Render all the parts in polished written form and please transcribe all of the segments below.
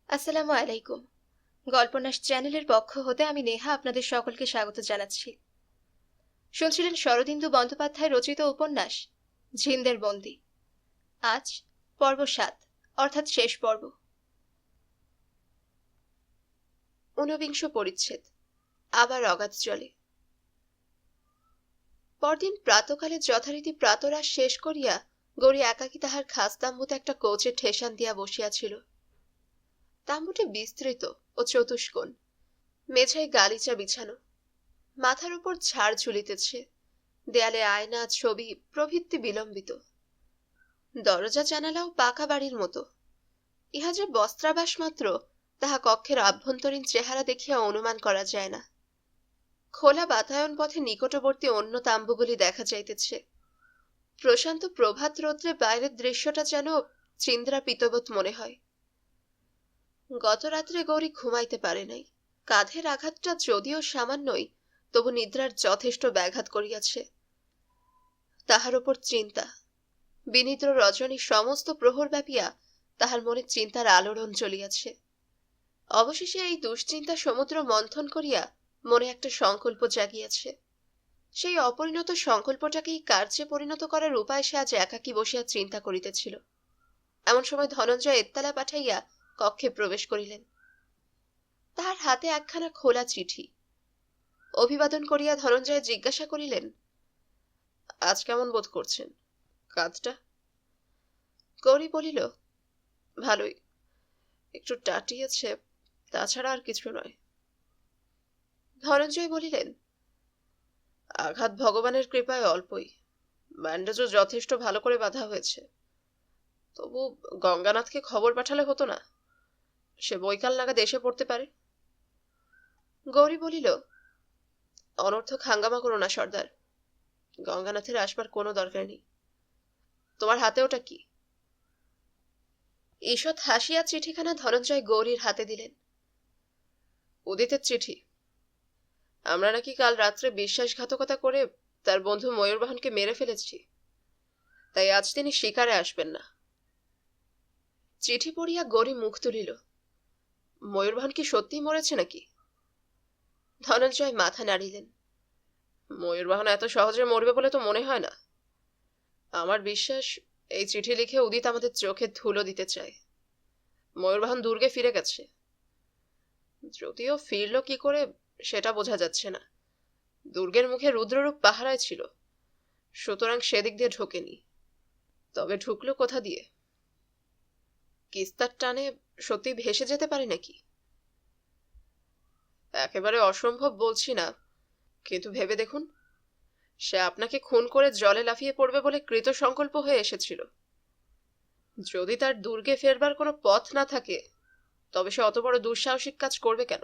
আসসালামু আলাইকুম। গল্পনাশ চ্যানেলের পক্ষ হতে আমি নেহা আপনাদের সকলকে স্বাগত জানাচ্ছি। শুনছিলেন শরদিন্দু বন্দ্যোপাধ্যায় রচিত উপন্যাস ঝিন্দের বন্দি। আজ পর্ব ৭, অর্থাৎ শেষ পর্ব। ১৯ পরিচ্ছেদ। আবার অগাধ জলে। পরদিন প্রাতকালে যথারীতি প্রাতরাশ শেষ করিয়া গৌরী একাকী তাহার খাস তাম্বুতে একটা কোচে ঠেসান দিয়া বসিয়াছিল। তাম্বুটি বিস্তৃত ও চতুষ্কোণ, মেঝায় গালিচা বিছানো, মাথার উপর ঝাড় ঝুলিতেছে, দেয়ালে আয়না ছবি প্রভৃতি বিলম্বিত। দরজা জানালাও পাকা বাড়ির মতো। ইহা যে বস্ত্রাবাস মাত্র তাহা কক্ষের আভ্যন্তরীণ চেহারা দেখিয়া অনুমান করা যায় না। খোলা বাতায়ন পথে নিকটবর্তী অন্য তাম্বুগুলি দেখা যাইতেছে। প্রশান্ত প্রভাত রৌদ্রে বাইরের দৃশ্যটা যেন চিন্দ্রা পিতবৎ মনে হয়। গত রাত্রে গৌরী ঘুমাইতে পারে নাই। কাঁধের আঘাতটা যদিও সামান্যই, তবু নিদ্রার যথেষ্ট ব্যাঘাত করিয়াছে। তাহার উপর চিন্তা। বিনিদ্র রজনী সমস্ত প্রহর ব্যাপিয়া তাহার মনে চিন্তার আলোড়ন চলিয়াছে। অবশেষে এই দুশ্চিন্তা সমুদ্র মন্থন করিয়া মনে একটা সংকল্প জাগিয়াছে। সেই অপরিণত সংকল্পটাকেই কার্যে পরিণত করার উপায় সে আজ একাকী বসিয়া চিন্তা করিতেছিল। এমন সময় ধনঞ্জয় এত্তালা পাঠাইয়া কক্ষে প্রবেশ করিলেন। তাহার হাতে একখানা খোলা চিঠি। অভিবাদন করিয়া ধনঞ্জয় জিজ্ঞাসা করিলেন, আজ কেমন বোধ করছেন? কাজটা? গৌরী বলিল, ভালোই, একটু টাটিয়েছে, তাছাড়া আর কিছু নয়। ধনঞ্জয় বলিলেন, আঘাত ভগবানের কৃপায় অল্পই, ব্যান্ডেজও যথেষ্ট ভালো করে বাঁধা হয়েছে। তবু গঙ্গানাথকে খবর পাঠালে হতো না? সে বৈকাল নাগাদ এসে পড়তে পারে। গৌরী বলিল, অনর্থক হাঙ্গামা করো না সর্দার, গঙ্গানাথের আসবার কোনো দরকার নেই। তোমার হাতে ওটা কি? ঈষৎ হাসিয়া চিঠিখানা ধনঞ্জয় গৌরীর হাতে দিলেন। উদিতের চিঠি। আমরা নাকি কাল রাত্রে বিশ্বাসঘাতকতা করে তার বন্ধু ময়ূরবাহনকে মেরে ফেলেছি, তাই আজ তিনি শিকারে আসবেন না। চিঠি পড়িয়া গৌরী মুখ তুলিল। ময়ূরবাহন কি সত্যিই মরেছে নাকি? ধনঞ্জয় মাথা নাড়িলেন। ময়ূরবাহন এত সহজে মরবে বলে তো মনে হয় না। আমার বিশ্বাস, এই চিঠি লিখে উদিত আমাদের চোখে ধুলো দিতে চায়। ময়ূরবাহন দুর্গে ফিরে গেছে, যদিও ফিরল কি করে সেটা বোঝা যাচ্ছে না। দুর্গের মুখে রুদ্ররূপ পাহারায় ছিল, সুতরাং সেদিক দিয়ে ঢোকেনি। তবে ঢুকলো কোথা দিয়ে? কিস্তার টানে সত্যি ভেসে যেতে পারে নাকি? একেবারে অসম্ভব বলছি না, কিন্তু ভেবে দেখুন, সে আপনাকে খুন করে জলে লাফিয়ে পড়বে বলে কৃত সংকল্প হয়ে এসেছিল। যদি তার দুর্গে ফেরবার কোনো পথ না থাকে, তবে সে অত বড় দুঃসাহসিক কাজ করবে কেন?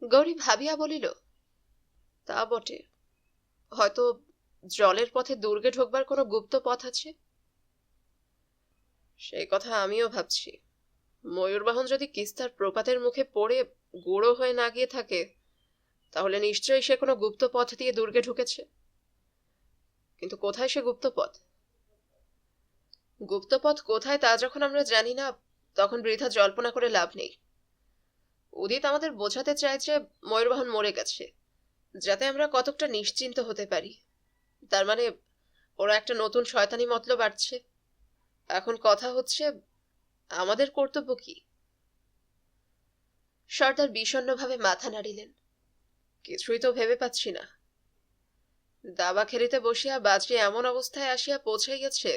গৌরী ভাবিয়া বলিল, তা বটে, হয়তো জলের পথে দুর্গে ঢোকবার কোনো গুপ্ত পথ আছে। সেই কথা আমিও ভাবছি। ময়ূরবাহন যদি কিস্তার প্রপাতের মুখে পড়ে গুঁড়ো হয়ে না গিয়ে থাকে, তাহলে নিশ্চয়ই সে কোনো গুপ্ত পথ দিয়ে দুর্গে ঢুকেছে। কিন্তু কোথায় সে গুপ্তপথ? গুপ্তপথ কোথায় তা যখন আমরা জানি না, তখন বৃথা জল্পনা করে লাভ নেই। উদিত আমাদের বোঝাতে চায় যে ময়ূরবাহন মরে গেছে, যাতে আমরা কতকটা নিশ্চিন্ত হতে পারি। তার মানে ওরা একটা নতুন শয়তানি মতলব বাড়ছে। এখন কথা হচ্ছে, আমাদের কর্তব্য কি? সর্দার বিষণ্ণভাবে মাথা নাড়িলেন। কিছুই তো ভেবে পাচ্ছি না। দাবা খেলিতে বসিয়া বাজি এমন অবস্থায় আসিয়া পৌঁছাইয়াছে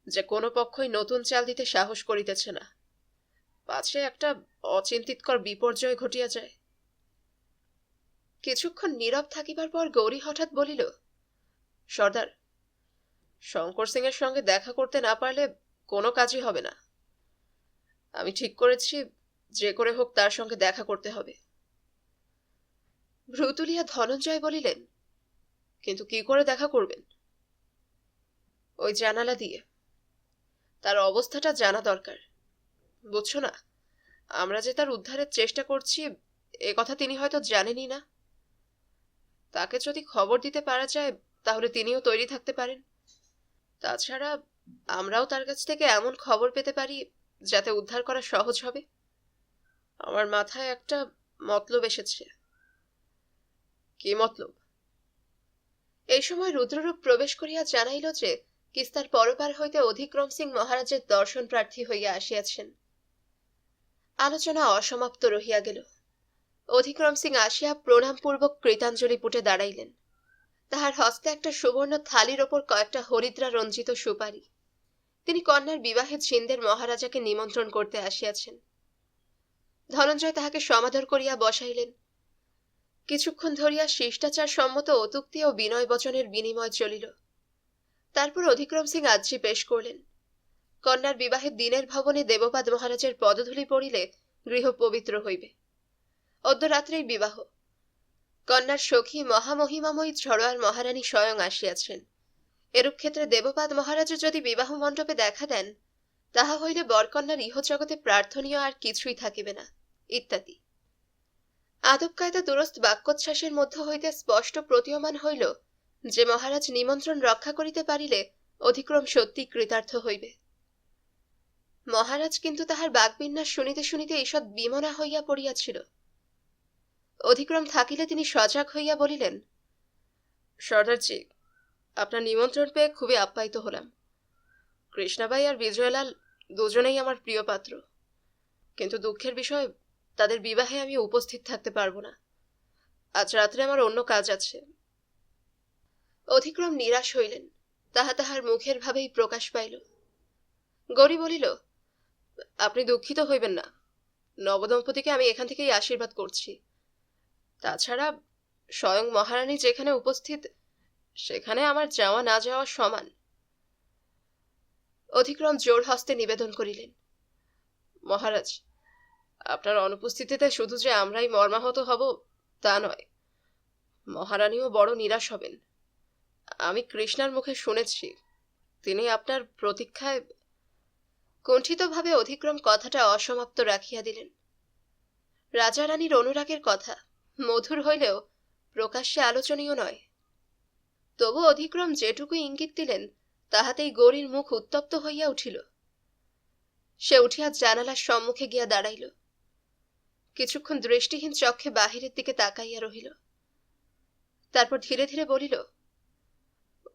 যে কোনো পক্ষই নতুন চাল দিতে সাহস করিতেছে না, পাছে একটা অচিন্তিতকর বিপর্যয় ঘটিয়া যায়। কিছুক্ষণ নীরব থাকিবার পর গৌরী হঠাৎ বলিল, সর্দার, শঙ্কর সিং এর সঙ্গে দেখা করতে না পারলে কোনো কাজই হবে না। আমি ঠিক করেছি, যে করে হোক তার সঙ্গে দেখা করতে হবে। ভ্রু তুলিয়া ধনঞ্জয় বলিলেন, কিন্তু কি করে দেখা করবেন? ওই জানালা দিয়ে। তার অবস্থাটা জানা দরকার, বুঝছো না? আমরা যে তার উদ্ধারের চেষ্টা করছি, এ কথা তিনি হয়তো জানেনই না। তাকে যদি খবর দিতে পারা যায়, তাহলে তিনিও তৈরি থাকতে পারেন। তাছাড়া আমরাও তার কাছ থেকে এমন খবর পেতে পারি যাতে উদ্ধার করা সহজ হবে। আমার মাথায় একটা মতলব এসেছে। কি মতলব? এই সময় রুদ্ররূপ প্রবেশ করিয়া জানাইল যে কিস্তার পরপার হইতে অধিক্রম সিং মহারাজের দর্শন প্রার্থী হইয়া আসিয়াছেন। আলোচনা অসমাপ্ত রহিয়া গেল। অধিক্রম সিং আসিয়া প্রণামপূর্বক কৃতাঞ্জলি পুটে দাঁড়াইলেন। তাহার হস্তে একটা সুবর্ণ থালির ওপর কয়েকটা হরিদ্রা রঞ্জিত সুপারি। তিনি কন্যার বিবাহে জিন্দের মহারাজাকে নিমন্ত্রণ করতে আসিয়াছেন। ধনঞ্জয় তাহাকে সমাদর করিয়া বসাইলেন। কিছুক্ষণ ধরিয়া শিষ্টাচার সম্মত অতুক্তি ও বিনয় বচনের বিনিময় চলিল। তারপর অধিক্রম সিং আর্জি পেশ করলেন। কন্যার বিবাহের দিনের ভবনে দেবপাদ মহারাজের পদধূলি পড়িলে গৃহ পবিত্র হইবে। অদ্য রাত্রেই বিবাহ। কন্যার সখী মহামহিমাময়ী ঝড়োয়ার মহারানী স্বয়ং আসিয়াছেন। এরূপ ক্ষেত্রে দেবপাদ মহারাজও যদি বিবাহ মণ্ডপে দেখা দেন, তাহা হইলে বরকন্যার ইহজগতে প্রার্থনীয় আর কিছুই থাকিবে না, ইত্যাদি। আদব কায়দা দুরস্ত বাক্যোচ্ছ্বাসের মধ্য হইতে স্পষ্ট প্রতীয়মান হইল যে মহারাজ নিমন্ত্রণ রক্ষা করিতে পারিলে অধিক্রম সত্যি কৃতার্থ হইবে। মহারাজ কিন্তু তাহার বাকবিন্যাস শুনিতে শুনিতে ঈষৎ বিমনা হইয়া পড়িয়াছিল। অধিক্রম থাকিলে তিনি সজাগ হইয়া বলিলেন, সর্দারজি, আপনার নিমন্ত্রণ পেয়ে খুবই আপ্যায়িত হলাম। কৃষ্ণাবাই আর বিজয়লাল দুজনেই আমার প্রিয় পাত্র, কিন্তু দুঃখের বিষয় তাদের বিবাহে আমি উপস্থিত থাকতে পারব না। আজ রাত্রে আমার অন্য কাজ আছে। অধিক্রম নিরাশ হইলেন। তাহা তাহার মুখের ভাবেই প্রকাশ পাইল। গৌরী বলিল, আপনি দুঃখিত হইবেন না। নবদম্পতিকে আমি এখান থেকেই আশীর্বাদ করছি। তাছাড়া স্বয়ং মহারানী যেখানে উপস্থিত, সেখানে আমার যাওয়া না যাওয়া সমান। অধিক্রম জোর হস্তে নিবেদন করিলেন, মহারাজ, আপনার অনুপস্থিতিতে শুধু যে আমরাই মর্মাহত হব তা নয়, মহারানীও বড় নিরাশ হবেন। আমি কৃষ্ণার মুখে শুনেছি তিনি আপনার প্রতীক্ষায়। কুণ্ঠিতভাবে অধিক্রম কথাটা অসমাপ্ত রাখিয়া দিলেন। রাজা রানীর অনুরাগের কথা মধুর হইলেও প্রকাশ্যে আলোচনীয় নয়। তবু অধিক্রম যেটুকু ইঙ্গিত দিলেন তাহাতেই গৌরীর মুখ উত্তপ্ত হইয়া উঠিল। সে উঠিয়া জানালার সম্মুখে গিয়া দাঁড়াইল। কিছুক্ষণ দৃষ্টিহীন চক্ষে বাহিরের দিকে তাকাইয়া রহিল। তারপর ধীরে ধীরে বলিল,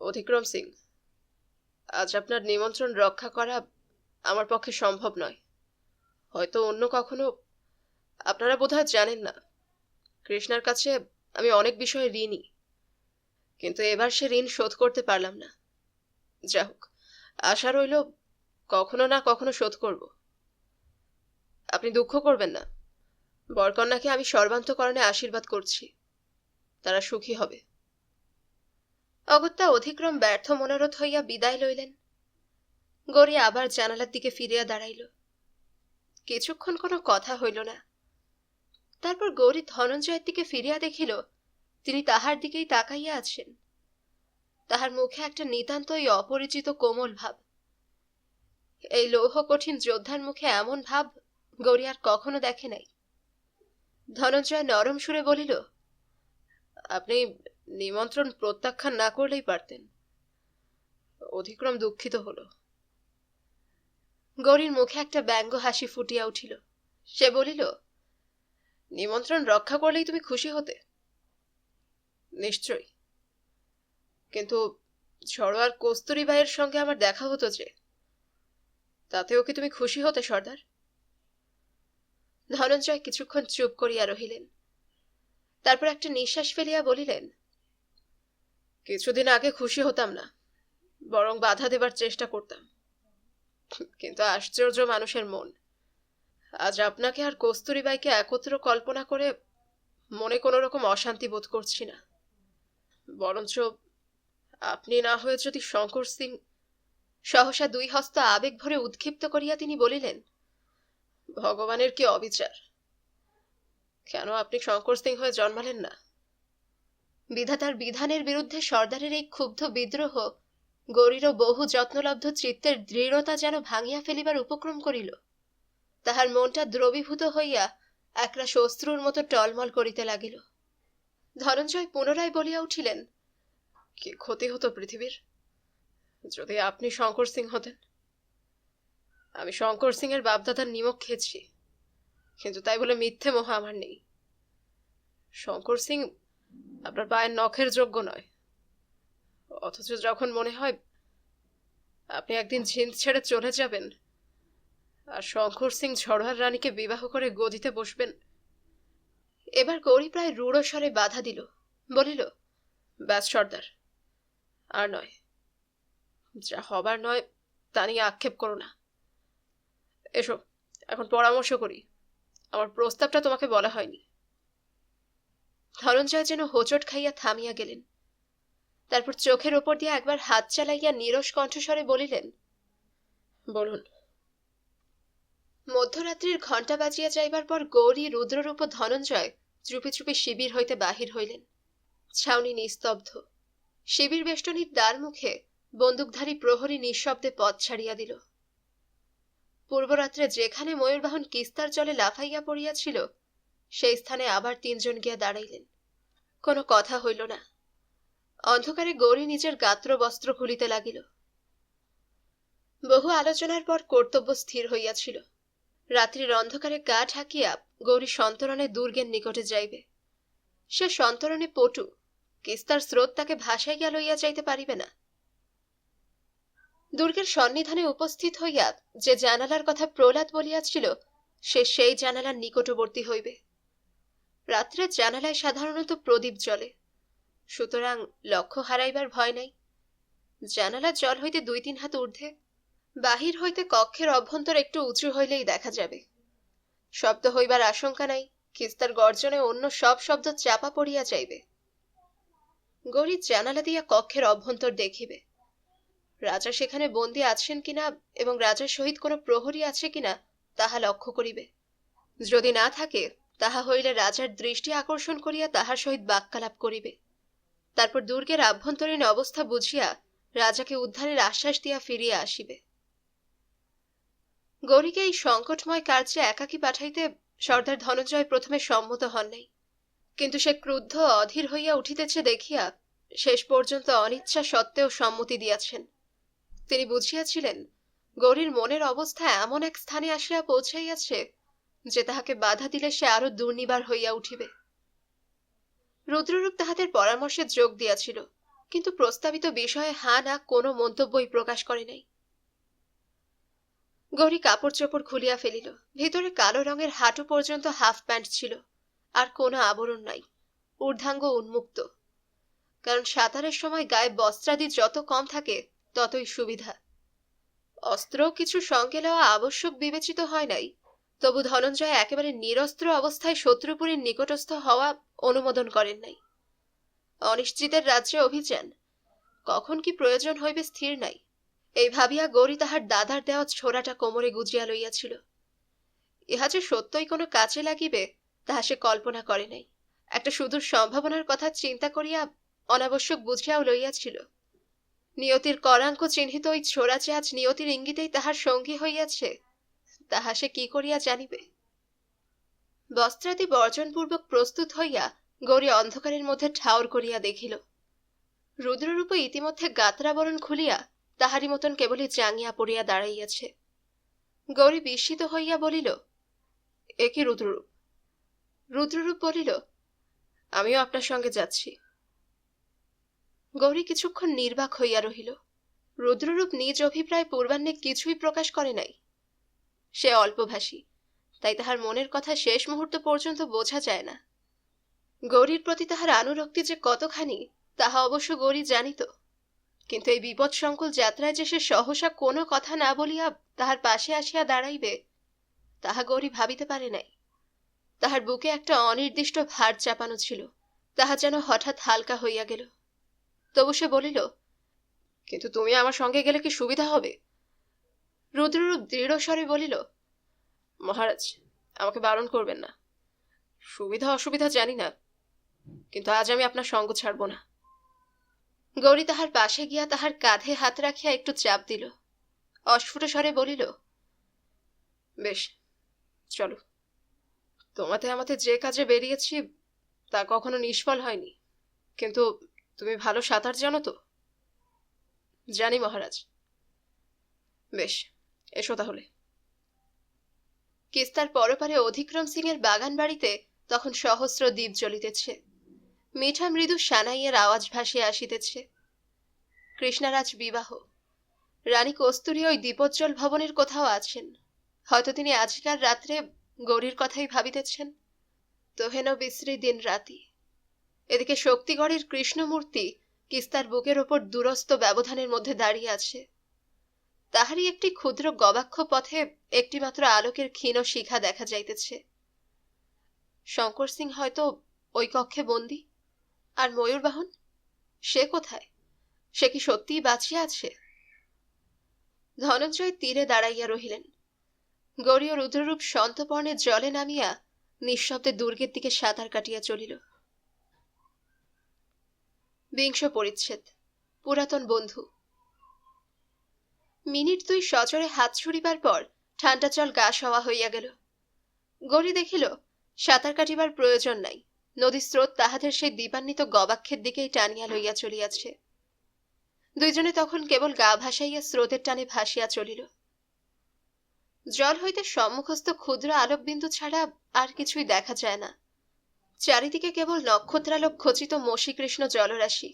অধিক্রম সিং, আজ আপনার নিমন্ত্রণ রক্ষা করা আমার পক্ষে সম্ভব নয়। হয়তো অন্য কখনো। আপনারা বোধহয় জানেন না, কৃষ্ণার কাছে আমি অনেক বিষয়ে ঋণী, কিন্তু এবার সে ঋণ শোধ করতে পারলাম না। যা হোক, আশা রইল কখনো না কখনো শোধ করব। আপনি দুঃখ করবেন না। বরকন্যাকে আমি সর্বান্তকরণে আশীর্বাদ করছি, তারা সুখী হবে। অগত্যা অধিক্রম ব্যর্থ মনোরথ হইয়া বিদায় লইলেন। গৌরী আবার জানালার দিকে ফিরিয়া দাঁড়াইল। কিছুক্ষণ কোনো কথা হইল না। তারপর গৌরী ধনঞ্জয়ের দিকে ফিরিয়া দেখিল তিনি তাহার দিকেই তাকাইয়া আছেন। তাহার মুখে একটা নিতান্তই অপরিচিত কোমল ভাব। এই লৌহ কঠিন যোদ্ধার মুখে এমন ভাব গৌরী আর কখনো দেখে নাই। ধনঞ্জয় নরম সুরে বলিল, আপনি নিমন্ত্রণ প্রত্যাখ্যান না করলেই পারতেন। অধিক্রম দুঃখিত হল। গৌরীর মুখে একটা ব্যঙ্গ হাসি ফুটিয়া উঠিল। সে বলিল, নিমন্ত্রণ রক্ষা করলেই তুমি খুশি হতে? নিশ্চয়ই, কিন্তু ঝড়োয়ার কস্তুরীবাইয়ের সঙ্গে আমার দেখা হতো যে, তাতেও কি তুমি খুশি হতে সর্দার? ধনঞ্জয় কিছুক্ষণ চুপ করিয়া রহিলেন। তারপর একটা নিঃশ্বাস ফেলিয়া বলিলেন, কিছুদিন আগে খুশি হতাম না, বরং বাধা দেবার চেষ্টা করতাম। কিন্তু আশ্চর্য মানুষের মন। আজ আপনাকে আর কস্তুরীবাইকে একত্র কল্পনা করে মনে কোনো রকম অশান্তি বোধ করছি না। বরঞ্চ আপনি না হয়ে যদি শঙ্কর সিং। সহসা দুই হস্ত আবেগ ভরে উৎক্ষিপ্ত করিয়া তিনি বলিলেন, ভগবানের কি অবিচার! কেন আপনি শঙ্কর সিং হয়ে জন্মালেন না? বিধাতার বিধানের বিরুদ্ধে সর্দারের এই ক্ষুব্ধ বিদ্রোহ গৌরীরও বহু যত্নলব্ধ চিত্তের দৃঢ়তা যেন ভাঙিয়া ফেলিবার উপক্রম করিল। তাহার মনটা দ্রবীভূত হইয়া একরাশ অশ্রুর মতো টলমল করিতে লাগিল। ধনঞ্জয় পুনরায় বলিয়া উঠিলেন, কি ক্ষতি হতো পৃথিবীর যদি আপনি শঙ্কর সিং হতেন! আমি শঙ্কর সিং এর বাপদাদার নিমক খেয়েছি, কিন্তু তাই বলে মিথ্যে মোহ আমার নেই। শঙ্কর সিং আপনার পায়ের নখের যোগ্য নয়, অথচ যখন মনে হয় আপনি একদিন ঝিন্দ ছেড়ে চলে যাবেন আর শঙ্কর সিং ঝড়োয়ার রানীকে বিবাহ করে গদিতে বসবেন। এবার গৌরী প্রায় রূঢ় স্বরে বাধা দিল, বলিল, ব্যাস সর্দার, আর নয়, যা হবার নয় তা নিয়ে আক্ষেপ করো না। এসো এখন পরামর্শ করি, আমার প্রস্তাবটা তোমাকে বলা হয়নি। ধনঞ্জয় যেন হোঁচট খাইয়া থামিয়া গেলেন, তারপর চোখের ওপর দিয়া একবার হাত চালাইয়া নীরস কণ্ঠস্বরে বলিলেন, বলুন। মধ্যরাত্রির ঘণ্টা বাজিয়া যাইবার পর গৌরী, রুদ্ররূপ ও ধনঞ্জয় চুপি চুপি শিবির হইতে বাহির হইলেন। ছাউনি নিস্তব্ধ। শিবির বেষ্টনীর দ্বার মুখে বন্দুকধারী প্রহরী নিঃশব্দে পথ ছাড়িয়া দিল। পূর্বরাত্রে যেখানে ময়ূরবাহন কিস্তার জলে লাফাইয়া পড়িয়াছিল, সেই স্থানে আবার তিনজন গিয়া দাঁড়াইলেন। কোনো কথা হইল না। অন্ধকারে গৌরী নিজের গাত্র বস্ত্র খুলিতে লাগিল। বহু আলোচনার পর কর্তব্য স্থির হইয়াছিল। রাত্রির অন্ধকারে গা ঢাকিয়া গৌরী সন্তরণে দুর্গের নিকটে যাইবে। সে সন্তরণে পটু, কিস্তার স্রোত তাকে ভাসাইয়া লইয়া যাইতে পারিবে না। দুর্গের সন্নিধানে উপস্থিত হইয়া যে জানালার কথা প্রহ্লাদ বলিয়াছিল, সে সেই জানালার নিকটবর্তী হইবে। রাত্রে জানালায় সাধারণত প্রদীপ জ্বলে, সুতরাং লক্ষ্য হারাইবার ভয় নাই। জানালার জল হইতে 2-3 হাত ঊর্ধ্বে। বাহির হইতে কক্ষের অভ্যন্তর একটু উঁচু হইলেই দেখা যাবে। শব্দ হইবার আশঙ্কা নাই, কিস্তার গর্জনে অন্য সব শব্দ চাপা পড়িয়া যাইবে। গৌরী জানালা দিয়া কক্ষের অভ্যন্তর দেখিবে। রাজা সেখানে বন্দী আছেন কিনা এবং রাজার সহিত কোনো প্রহরী আছে কিনা তাহা লক্ষ্য করিবে। যদি না থাকে, তাহা হইলে রাজার দৃষ্টি আকর্ষণ করিয়া তাহার সহিত বাক্যালাপ করিবে। তারপর দুর্গের আভ্যন্তরীণ অবস্থা বুঝিয়া রাজাকে উদ্ধারের আশ্বাস দিয়া ফিরিয়া আসিবে। গৌরীকে এই সংকটময় কার্যে একাকী পাঠাইতে সর্দার ধনঞ্জয় প্রথমে সম্মত হন নাই, কিন্তু সে ক্রুদ্ধ অধীর হইয়া উঠিতেছে দেখিয়া শেষ পর্যন্ত অনিচ্ছা সত্ত্বেও সম্মতি দিয়াছেন। তিনি বুঝিয়াছিলেন গৌরীর মনের অবস্থা এমন এক স্থানে আসিয়া পৌঁছাইয়াছে যে তাহাকে বাধা দিলে সে আরো দুর্নিবার হইয়া উঠিবে। রুদ্ররূপ তাহাদের পরামর্শে যোগ দিয়াছিল, কিন্তু প্রস্তাবিত বিষয়ে হা না কোনো মন্তব্যই প্রকাশ করে নাই। গৌরী কাপড় চোপড় খুলিয়া ফেলিল। ভিতরে কালো রঙের হাঁটু পর্যন্ত হাফ প্যান্ট ছিল, আর কোনো আবরণ নাই, ঊর্ধ্বাঙ্গ উন্মুক্ত। কারণ সাঁতারের সময় গায়ে বস্ত্রাদি যত কম থাকে ততই সুবিধা। অস্ত্র কিছু সঙ্গে লওয়া আবশ্যক বিবেচিত হয় নাই, তবু ধনঞ্জয় একেবারে নিরস্ত্র অবস্থায় শত্রুপুরীর নিকটস্থ হওয়া অনুমোদন করেন নাই। অনিশ্চিতের রাজ্যে অভিযান, কখন কি প্রয়োজন হইবে স্থির নাই। এই ভাবিয়া গৌরী তাহার দাদার দেওয়া ছোরাটা কোমরে গুজিয়া লইয়াছিল। ইহা যে সত্যই কোনো কাজে লাগিবে তাহা সে কল্পনা করে নাই। একটা সুদূর সম্ভাবনার কথা চিন্তা করিয়া অনাবশ্যক বুঝিয়াও লইয়াছিল। নিয়তির করাঙ্ক চিহ্নিত ওই ছোরা যে আজ নিয়তির ইঙ্গিতেই তাহার সঙ্গী হইয়াছে, তাহা সে কি করিয়া জানিবে। বস্ত্রাদি বর্জনপূর্বক প্রস্তুত হইয়া গৌরী অন্ধকারের মধ্যে ঠাউর করিয়া দেখিল রুদ্ররূপ ইতিমধ্যে গাত্রাবরণ খুলিয়া তাহারই মতন কেবলই জাঙ্গিয়া পড়িয়া দাঁড়াইয়াছে। গৌরী বিস্মিত হইয়া বলিল, এ কি রুদ্ররূপ? রুদ্ররূপ বলিল, আমিও আপনার সঙ্গে যাচ্ছি। গৌরী কিছুক্ষণ নির্বাক হইয়া রহিল। রুদ্ররূপ নিজ অভিপ্রায় পূর্বাহ্নে কিছুই প্রকাশ করে নাই। সে অল্পভাষী, তাই তাহার মনের কথা শেষ মুহূর্ত পর্যন্ত বোঝা যায় না। গৌরীর প্রতি তাহার আনুরক্তি যে কতখানি তাহা অবশ্য গৌরী জানিত, কিন্তু এই বিপদ সংকুল যাত্রায় যে সে সহসা কোনো কথা না বলিয়া তাহার পাশে আসিয়া দাঁড়াইবে তাহা গৌরী ভাবিতে পারে নাই। তাহার বুকে একটা অনির্দিষ্ট ভার চাপানো ছিল, তাহা যেন হঠাৎ হালকা হইয়া গেল। তবু সে বলিল, কিন্তু তুমি আমার সঙ্গে গেলে কি সুবিধা হবে? রুদ্ররূপ দৃঢ় স্বরে বলিল, মহারাজ, আমাকে বারণ করবেন না। সুবিধা অসুবিধা জানি না, কিন্তু আজ আমি আপনার সঙ্গ ছাড়ব না। গৌরী তাহার পাশে গিয়া তাহার কাঁধে হাত রাখিয়া একটু চাপ দিল। অস্ফুট স্বরে বলিল, বেশ, চলো। তোমাতে আমাতে যে কাজে বেরিয়েছি তা কখনো নিষ্ফল হয়নি, কিন্তু তুমি ভালো সাঁতার জানো তো? জানি মহারাজ। বেশ, এসো তাহলে। কিস্তার পরপারে অধিক্রম সিং এর বাগান বাড়িতে তখন সহস্র দ্বীপ জ্বলিতেছে। মিঠা মৃদু সানাইয়ের আওয়াজ ভাসিয়া আসিতেছে। কৃষ্ণার আজ বিবাহ। রানী কস্তুরী ওই দীপোজ্জ্বল ভবনের কোথাও আছেন। হয়তো তিনি আজকার রাত্রে গৌরীর কথাই ভাবিতেছেন। তোহেন বিশ্রী দিন রাতি। এদিকে শক্তিগড়ের কৃষ্ণমূর্তি কিস্তার বুকের ওপর দূরস্থ ব্যবধানের মধ্যে দাঁড়িয়ে আছে। তাহারই একটি ক্ষুদ্র গবাক্ষ পথে একটিমাত্র আলোকের ক্ষীণ শিখা দেখা যাইতেছে। শঙ্কর সিং হয়তো ওই কক্ষে বন্দী। আর ময়ূরবাহন, সে কোথায়? সে কি সত্যিই বাঁচিয়া আছে? ধনঞ্জয় তীরে দাঁড়াইয়া রহিলেন। গৌরী ও রুদ্ররূপ সন্তপর্ণে জলে নামিয়া নিঃশব্দে দুর্গের দিকে সাঁতার কাটিয়া চলিল। বিংশ পরিচ্ছেদ। পুরাতন বন্ধু। মিনিট দুই সজরে হাত ছুড়িবার পর ঠান্ডা জল গা সওয়া হইয়া গেল। গৌরী দেখিল সাঁতার কাটিবার প্রয়োজন নাই। নদীর স্রোত তাহাদের সেই দীপান্বিত গবাক্ষের দিকেই টানিয়া লইয়া চলিয়াছে। দুইজনে তখন কেবল গা ভাসাইয়া স্রোতের টানে ভাসিয়া চলিল। জল হইতে সম্মুখস্থ ক্ষুদ্র আলোকবিন্দু ছাড়া আর কিছুই দেখা যায় না। চারিদিকে কেবল নক্ষত্রালোক খচিত মসীকৃষ্ণ জলরাশি।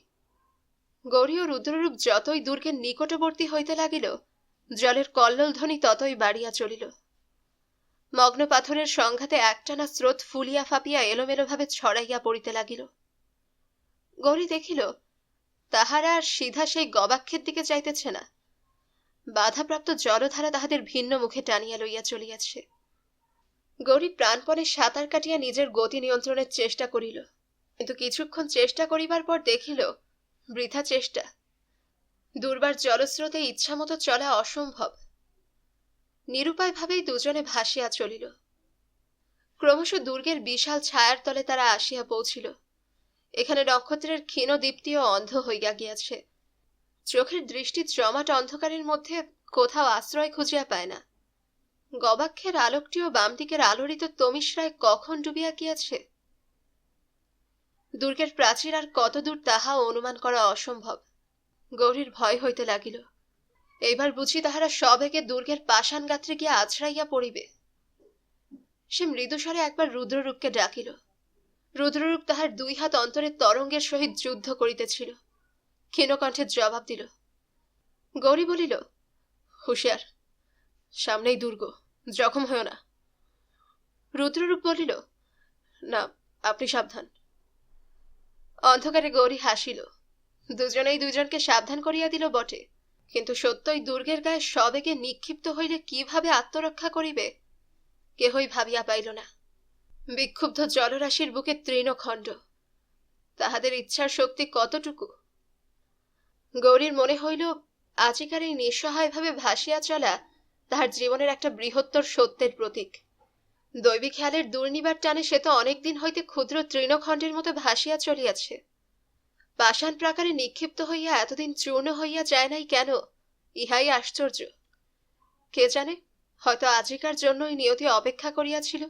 গৌরী ও রুদ্ররূপ যতই দুর্গের নিকটবর্তী হইতে লাগিল, জলের কল্লোল ধ্বনি ততই বাড়িয়া চলিল। মগ্ন পাথরের সংঘাতে একটানা স্রোত ফুলিয়া ফাঁপিয়া এলোমেলোভাবে ছড়াইয়া পড়িতে লাগিল। গৌরী দেখিল তাহারা আর সিধা সেই গবাক্ষের দিকে যাইতেছে না। বাধাপ্রাপ্ত জলধারা তাহাদের ভিন্ন মুখে টানিয়া লইয়া চলিয়াছে। গৌরী প্রাণপণে সাঁতার কাটিয়া নিজের গতি নিয়ন্ত্রণের চেষ্টা করিল, কিন্তু কিছুক্ষণ চেষ্টা করিবার পর দেখিল বৃথা চেষ্টা। দুর্বার জলস্রোতে ইচ্ছামতো চলা অসম্ভব। নিরুপায়ভাবেই দুজনে ভাসিয়া চলিল। ক্রমশ দুর্গের বিশাল ছায়ার তলে তারা আসিয়া পৌঁছিল। এখানে নক্ষত্রের ক্ষীণ দীপ্তিও অন্ধ হইয়া গিয়াছে। চোখের দৃষ্টি জমাট অন্ধকারের মধ্যে কোথাও আশ্রয় খুঁজিয়া পায় না। গবাক্ষের আলোকটিও বাম দিকের আলোড়িত তমিশ্রায় কখন ডুবিয়া গিয়াছে। দুর্গের প্রাচীর আর কত দূর তাহাও অনুমান করা অসম্ভব। গৌরীর ভয় হইতে লাগিল। এইবার বুঝি তাহারা সবেগে দুর্গের পাষাণ গাত্রে গিয়া আছড়াইয়া পড়িবে। সে মৃদুস্বরে একবার রুদ্ররূপকে ডাকিল। রুদ্ররূপ তাহার দুই হাত অন্তরে তরঙ্গের সহিত যুদ্ধ করিতেছিল। ক্ষীণকণ্ঠে জবাব দিল। গৌরী বলিল, হুঁশিয়ার, সামনেই দুর্গ, জখম হইও না। রুদ্ররূপ বলিল, না, আপনি সাবধান। অন্ধকারে গৌরী হাসিল। দুজনেই দুজনকে সাবধান করিয়া দিল বটে, কিন্তু সত্যই দুর্গের গায়ে সবেগে নিক্ষিপ্ত হইলে কিভাবে আত্মরক্ষা করিবে কেহই ভাবিয়া পাইল না। বিক্ষুব্ধ জলরাশির বুকে তৃণখণ্ড। তাহাদের ইচ্ছার শক্তি কতটুকু! গৌরীর মনে হইল আজিকার এই নিঃসহায়ভাবে ভাসিয়া চলা তাহার জীবনের একটা বৃহত্তর সত্যের প্রতীক। দৈবিক খেয়ালের দুর্নিবার টানে সে তো অনেকদিন হইতে ক্ষুদ্র তৃণখণ্ডের মতো ভাসিয়া চলিয়াছে। পাষাণ প্রাকারে নিক্ষিপ্ত হইয়া এতদিন চূর্ণ হইয়া যায় নাই কেন, ইহাই আশ্চর্য। কে জানে, হয়তো আজিকার জন্যই নিয়তি অপেক্ষা করিয়াছিল,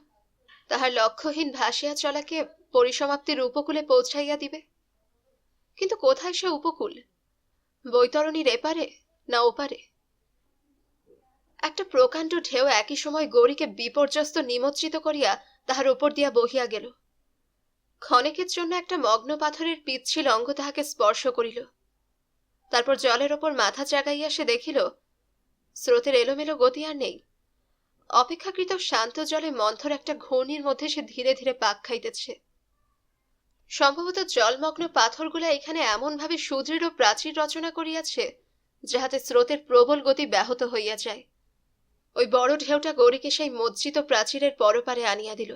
তাহার লক্ষ্যহীন ভাসিয়া চলাকে পরিসমাপ্তির উপকূলে পৌঁছাইয়া দিবে। কিন্তু কোথায় সে উপকূল? বৈতরণীর এপারে না ওপারে? একটা প্রকাণ্ড ঢেউ একই সময় গৌরীকে বিপর্যস্ত নিমজ্জিত করিয়া তাহার উপর দিয়া বহিয়া গেল। ক্ষণেকের জন্য একটা মগ্ন পাথরের পিচ্ছিল অঙ্গ তাহাকে স্পর্শ করিল। তারপর জলের ওপর মাথা জাগাইয়া সে দেখিল স্রোতের এলোমেলো গতি আর নেই। অপেক্ষাকৃত শান্ত জলে মন্থর একটা ঘূর্ণির মধ্যে সে ধীরে ধীরে পাক খাইতেছে। সম্ভবত জলমগ্ন পাথরগুলা এখানে এমনভাবে সুদৃঢ় প্রাচীর রচনা করিয়াছে যাহাতে স্রোতের প্রবল গতি ব্যাহত হইয়া যায়। ওই বড় ঢেউটা গৌরীকে সেই মজ্জিত প্রাচীরের পরপারে আনিয়া দিল।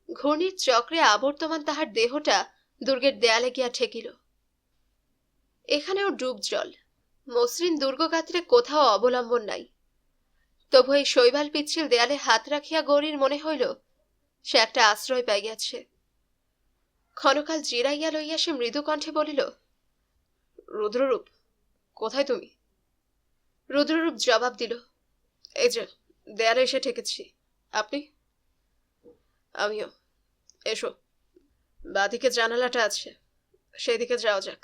ঘূর্ণির চক্রে আবর্তমান তাহার দেহটা দুর্গের দেয়ালে গিয়া ঠেকিল। এখানেও ডুব জল, মসৃণ দুর্গগাত্রে কোথাও অবলম্বন নাই। তবু এই শৈবাল পিচ্ছিল দেয়ালে হাত রাখিয়া গৌরীর মনে হইল সে একটা আশ্রয় পাইয়াছে। ক্ষণকাল জিরাইয়া লইয়া সে মৃদু কণ্ঠে বলিল, রুদ্ররূপ, কোথায় তুমি? রুদ্ররূপ জবাব দিল, এই যে দেয়ালে এসে ঠেকেছি। আপনি? আমিও। এসো, বাঁদিকে জানালাটা আছে, সেদিকে যাওয়া যাক।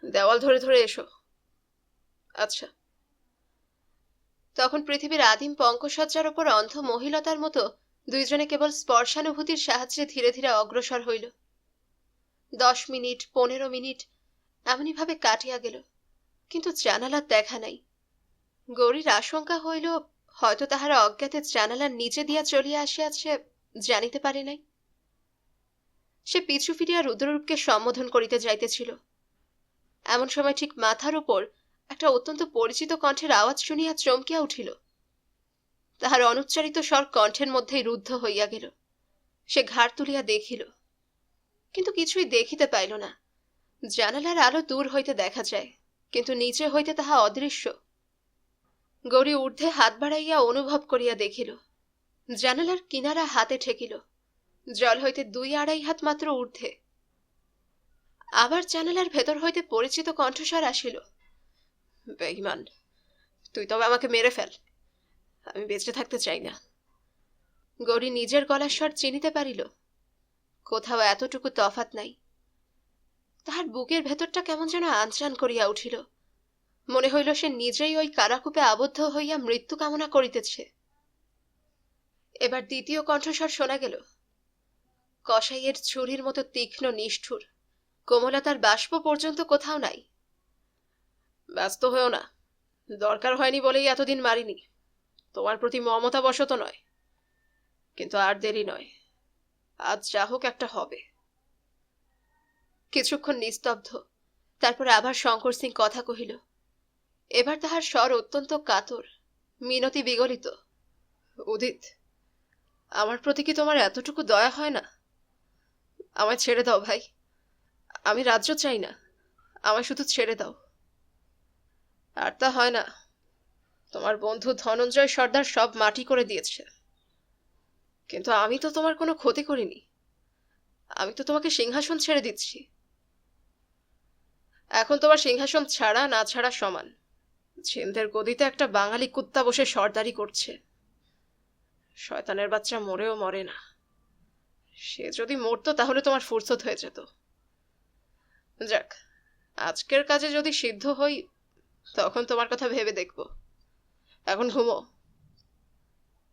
দেওয়াল ধরে ধরে এসো। আচ্ছা। তখন পৃথিবীর আদিম পঙ্কসজ্জার ওপর অন্ধ মহিলতার মতো দুইজনে কেবল স্পর্শানুভূতির সাহায্যে ধীরে ধীরে অগ্রসর হইল। 10 মিনিট, 15 মিনিট এমনি ভাবে কাটিয়া গেল, কিন্তু জানালার দেখা নাই। গৌরীর আশঙ্কা হইল হয়তো তাহারা অজ্ঞাতে জানালার নিচে দিয়া চলিয়া আসিয়াছে, জানিতে পারে নাই। সে পিছু ফিরিয়া রুদ্ররূপকে সম্বোধন করিতে যাইতেছিল, এমন সময় ঠিক মাথার উপর একটা অত্যন্ত পরিচিত কণ্ঠের আওয়াজ শুনিয়া চমকিয়া উঠিল। তাহার অনুচ্চারিত স্বর কণ্ঠের মধ্যেই রুদ্ধ হইয়া গেল। সে ঘাড় তুলিয়া দেখিল, কিন্তু কিছুই দেখিতে পাইল না। জানালার আলো দূর হইতে দেখা যায়, কিন্তু নিচে হইতে তাহা অদৃশ্য। গৌরী ঊর্ধ্বে হাত বাড়াইয়া অনুভব করিয়া দেখিল, জানালার কিনারা হাতে ঠেকিল, জল হইতে 2-2.5 হাত মাত্র ঊর্ধ্বে। আবার জানালার ভেতর হইতে পরিচিত কণ্ঠস্বর আসিল, বেঈমান, তুই তবে আমাকে মেরে ফেল, আমি বেঁচে থাকতে চাই না। গৌরী নিজের গলার স্বর চিনিতে পারিল, কোথাও এতটুকু তফাত নাই। তাহার বুকের ভেতরটা কেমন যেন আনচান করিয়া উঠিল। মনে হইল সে নিজেই ওই কারাকূপে আবদ্ধ হইয়া মৃত্যু কামনা করিতেছে। এবার দ্বিতীয় কণ্ঠস্বর শোনা গেল, কসাইয়ের ছুরির মতো তীক্ষ্ণ, নিষ্ঠুর। কোমলতার বাষ্প পর্যন্ত কোথাও নাই। ব্যস্ত হয়েও না, দরকার হয়নি বলেই এতদিন মারিনি, তোমার প্রতি মমতাবশত নয়। কিন্তু আর দেরি নয়, আজ যা হোক একটা হবে। কিছুক্ষণ নিস্তব্ধ, তারপর আবার শঙ্কর সিং কথা কহিল। এবার তাহার স্বর অত্যন্ত কাতর, মিনতি বিগলিত। উদিত, আমার প্রতি কি তোমার এতটুকু দয়া হয় না? আমায় ছেড়ে দাও ভাই, আমি রাজ্য চাই না, আমায় শুধু ছেড়ে দাও। আর তা হয় না, তোমার বন্ধু ধনঞ্জয় সর্দার সব মাটি করে দিয়েছে। কিন্তু আমি তো তোমার কোনো ক্ষতি করিনি, আমি তো তোমাকে সিংহাসন ছেড়ে দিচ্ছি। এখন তোমার সিংহাসন ছাড়া না ছাড়া সমান। ছিনদের গদিতে একটা বাঙালি কুত্তা বসে সর্দারি করছে। শয়তানের বাচ্চা মরেও মরে না। সে যদি মরতো তাহলে তোমার ফুরসত হয়ে যেত। যাক, আজকের কাজে যদি সিদ্ধ হই তখন তোমার কথা ভেবে দেখব। এখন ঘুমো।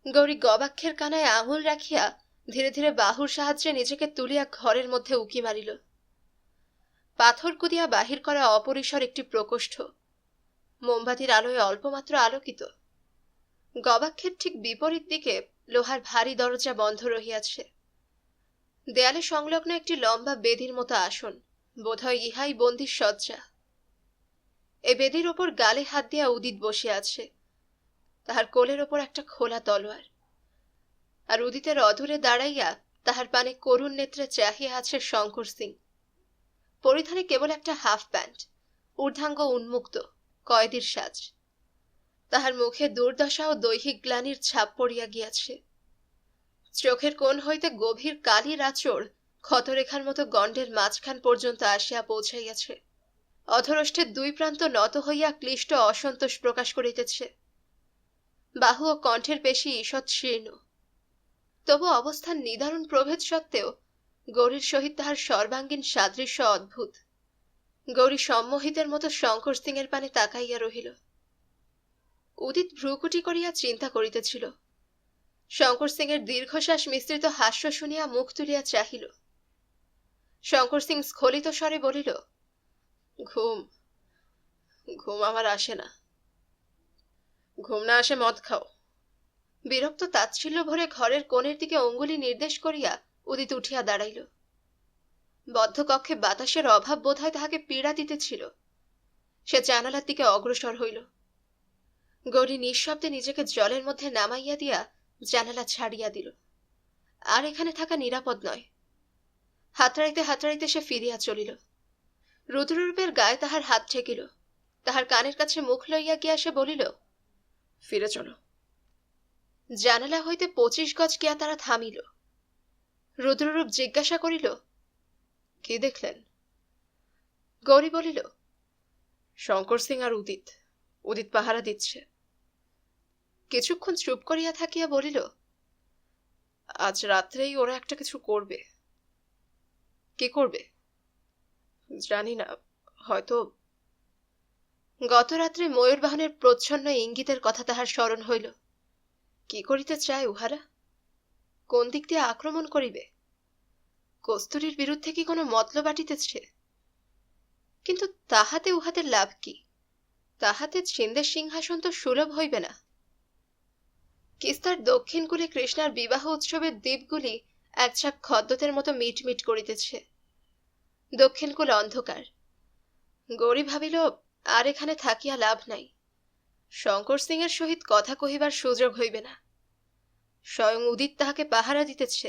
গৌরী গবাক্ষের কানায় আঙুল রাখিয়া ধীরে ধীরে বাহুর সাহায্যে নিজেকে তুলিয়া ঘরের মধ্যে উকি মারিল। পাথর কুদিয়া বাহির করা অপরিসর একটি প্রকোষ্ঠ, মোমবাতির আলোয় অল্পমাত্র আলোকিত। গবাক্ষের ঠিক বিপরীত দিকে লোহার ভারী দরজা বন্ধ রহিয়াছে। দেয়ালে সংলগ্ন একটি লম্বা বেদির মতো আসন, বোধহয় ইহাই বন্দির শয্যা। এ বেদির ওপর গালে হাত দিয়া উদিত বসিয়া আছে, তাহার কোলের ওপর একটা খোলা তলোয়ার। আর উদিতের অদূরে দাঁড়াইয়া তাহার পানে করুণ নেত্রে চাহিয়া আছে শঙ্কর সিং। পরিধানে কেবল একটা হাফ প্যান্ট, ঊর্ধ্বাঙ্গ উন্মুক্ত, কয়েদির সাজ। তাহার মুখে দুর্দশা ও দৈহিক গ্লানির ছাপ পড়িয়া গিয়াছে। চোখের কোণ হইতে গভীর কালির আঁচড় ক্ষতরেখার মতো গণ্ডের মাঝখান পর্যন্ত আসিয়া পৌঁছাইয়াছে। অধরষ্ঠের 2 প্রান্ত নত হইয়া ক্লিষ্ট অসন্তোষ প্রকাশ করিতেছে। বাহু ও কণ্ঠের পেশি ঈষৎ শীর্ণ। তবু অবস্থান নিদারুণ প্রভেদ সত্ত্বেও গৌরীর সহিত তাহার সর্বাঙ্গীন সাদৃশ্য অদ্ভুত। গৌরী সম্মোহিতের মতো শঙ্কর সিং এর পানে তাকাইয়া রহিল। উদিত ভ্রুকুটি করিয়া চিন্তা করিতেছিল। শঙ্কর সিং এর দীর্ঘশ্বাস মিশ্রিত হাস্য শুনিয়া মুখ তুলিয়া চাহিল। শঙ্কর সিং স্খলিত স্বরে বলিল, ঘুম ঘুম আমার আসে না। ঘুম না আসে মদ খাও। বিরক্ত তাচ্ছিল্য ভরে ঘরের কোণের দিকে অঙ্গুলি নির্দেশ করিয়া উদিত উঠিয়া দাঁড়াইল। বদ্ধ কক্ষে বাতাসের অভাব বোধহয় তাহাকে পীড়া দিতেছিল। সে জানালার দিকে অগ্রসর হইল। গৌরী নিঃশব্দে নিজেকে জলের মধ্যে নামাইয়া দিয়া জানালা ছাড়িয়া দিল। আর এখানে থাকা নিরাপদ নয়। হাতড়াইতে হাতড়াইতে সে ফিরিয়া চলিল। রুদ্ররূপের গায়ে তাহার হাত ঠেকিল। তাহার কানের কাছে মুখ লইয়া গিয়া সে বলিল, ফিরে চলো। জানালা হইতে 25 গজ গিয়া তারা থামিল। রুদ্ররূপ জিজ্ঞাসা করিল, কি দেখলেন? গৌরী বলিল, শঙ্কর সিং আর উদিত। উদিত পাহারা দিচ্ছে। কিছুক্ষণ চুপ করিয়া থাকিয়া বলিল, আজ রাত্রেই ওরা একটা কিছু করবে। কি করবে? জানি না, হয়তো। গত রাত্রে ময়ূরবাহনের প্রচ্ছন্ন ইঙ্গিতের কথা তাহার স্মরণ হইল। কি করিতে চায় উহারা? কোন দিক দিয়ে আক্রমণ করিবে? কস্তুরীর বিরুদ্ধে কি কোনো মতলব আটিতেছে? কিন্তু তাহাতে উহাদের লাভ কি? তাহাতে ছিন্দের সিংহাসন তো সুলভ হইবে না। কিস্তার দক্ষিণ কূলে কৃষ্ণার বিবাহ উৎসবের দ্বীপগুলি একঝাঁক খদ্দতের মতো মিটমিট করিতেছে। দক্ষিণ কূল অন্ধকার। গৌরী ভাবিল, আর এখানে থাকিয়া লাভ নাই। শঙ্কর সিং এর সহিত কথা কহিবার সুযোগ হইবে না। স্বয়ং উদিত তাহাকে পাহারা দিতেছে।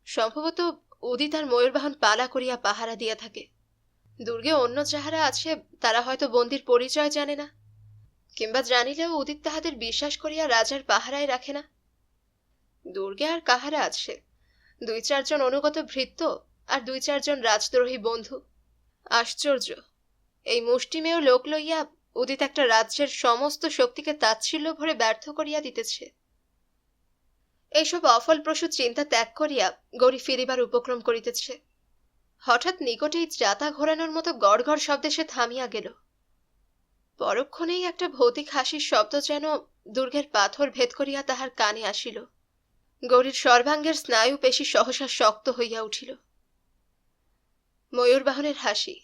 সম্ভবত উদিত আর ময়ূরবাহন পালা করিয়া পাহারা দিয়া থাকে। দুর্গে অন্য যাহারা আছে তারা হয়তো বন্দির পরিচয় জানে না, কিংবা জানিলেও উদিত তাহাদের বিশ্বাস করিয়া রাজার পাহারায় রাখে না। দুর্গে আর কাহারা আছে? 2-4 জন অনুগত ভৃত্য আর 2-4 জন রাজদ্রোহী বন্ধু। আশ্চর্য! এই মুষ্টিমেয় লোক লইয়া উদিত একটা রাজ্যের সমস্ত শক্তিকে তাচ্ছিল্য ভরে ব্যর্থ করিয়া দিতেছে। এইসব অফলপ্রসূ চিন্তা ত্যাগ করিয়া গৌরী ফিরিবার উপক্রম করিতেছে। হঠাৎ নিকটেই যাতা ঘোরানোর মতো গড়গড় শব্দে সে থামিয়া গেল। পরক্ষণেই একটা ভৌতিক হাসির শব্দ যেন দুর্গের পাথর ভেদ করিয়া তাহার কানে আসিল। গৌরীর সর্বাঙ্গের স্নায়ু পেশী সহসা শক্ত হইয়া উঠিল। ময়ূরবাহনের হাসি।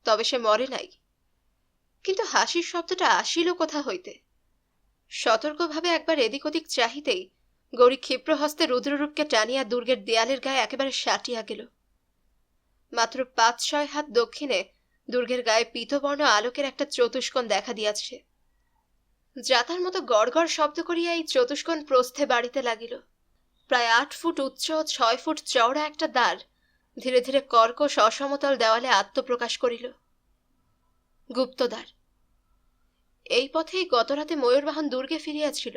তবে সে মরে নাই। কিন্তু হাসির শব্দটা আসিল কোথা হইতে? সতর্কভাবে একবার এদিক ওদিক চাহিতেই গৌরী ক্ষিপ্র হস্তে রুদ্ররূপকে টানিয়া দুর্গের দেয়ালের গায়ে একেবারে সাটিয়া গেল। মাত্র 5-6 হাত দক্ষিণে দুর্গের গায়ে পীতবর্ণ আলোকের একটা চতুষ্কোণ দেখা দিয়াছে। যাতার মতো গড়গড় শব্দ করিয়া এই চতুষ্কোণ প্রস্থে বাড়িতে লাগিল। প্রায় 8 ফুট উচ্চ ও 6 ফুট চওড়া একটা দ্বার ধীরে ধীরে কর্কশ অসমতল দেওয়ালে আত্মপ্রকাশ করিল। গুপ্তদ্বার। এই পথেই গতরাতে ময়ূরবাহন দুর্গে ফিরিয়াছিল।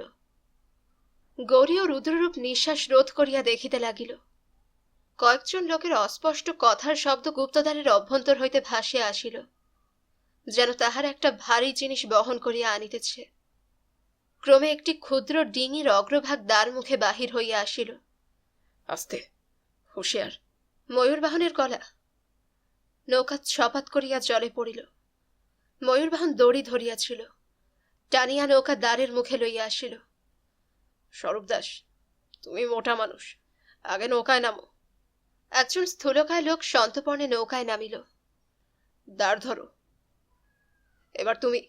গৌরী ও রুদ্ররূপ নিঃশ্বাস রোধ করিয়া দেখিতে লাগিল। কয়েকজন লোকের অস্পষ্ট কথার শব্দ গুপ্তদ্বারের অভ্যন্তর হইতে ভাসিয়া আসিল, যেন তাহার একটা ভারী জিনিস বহন করিয়া আনিতেছে। ক্রমে একটি ক্ষুদ্র ডিঙির অগ্রভাগ দ্বার মুখে বাহির হইয়া আসিল। আস্তে, হুঁশিয়ার! ময়ূরবাহনের গলা। নৌকা ছপাত করিয়া জলে পড়িল। ময়ূরবাহন দড়ি ধরিয়াছিল, টানিয়া নৌকা দ্বারের মুখে লইয়া আসিল। স্বরূপ দাস, তুমি মোটা মানুষ, আগে নৌকায় নামো। একজন স্থূলকায় লোক সন্তপর্ণে নৌকায় নামিল। দ্বার ধরো। এবার তুমি।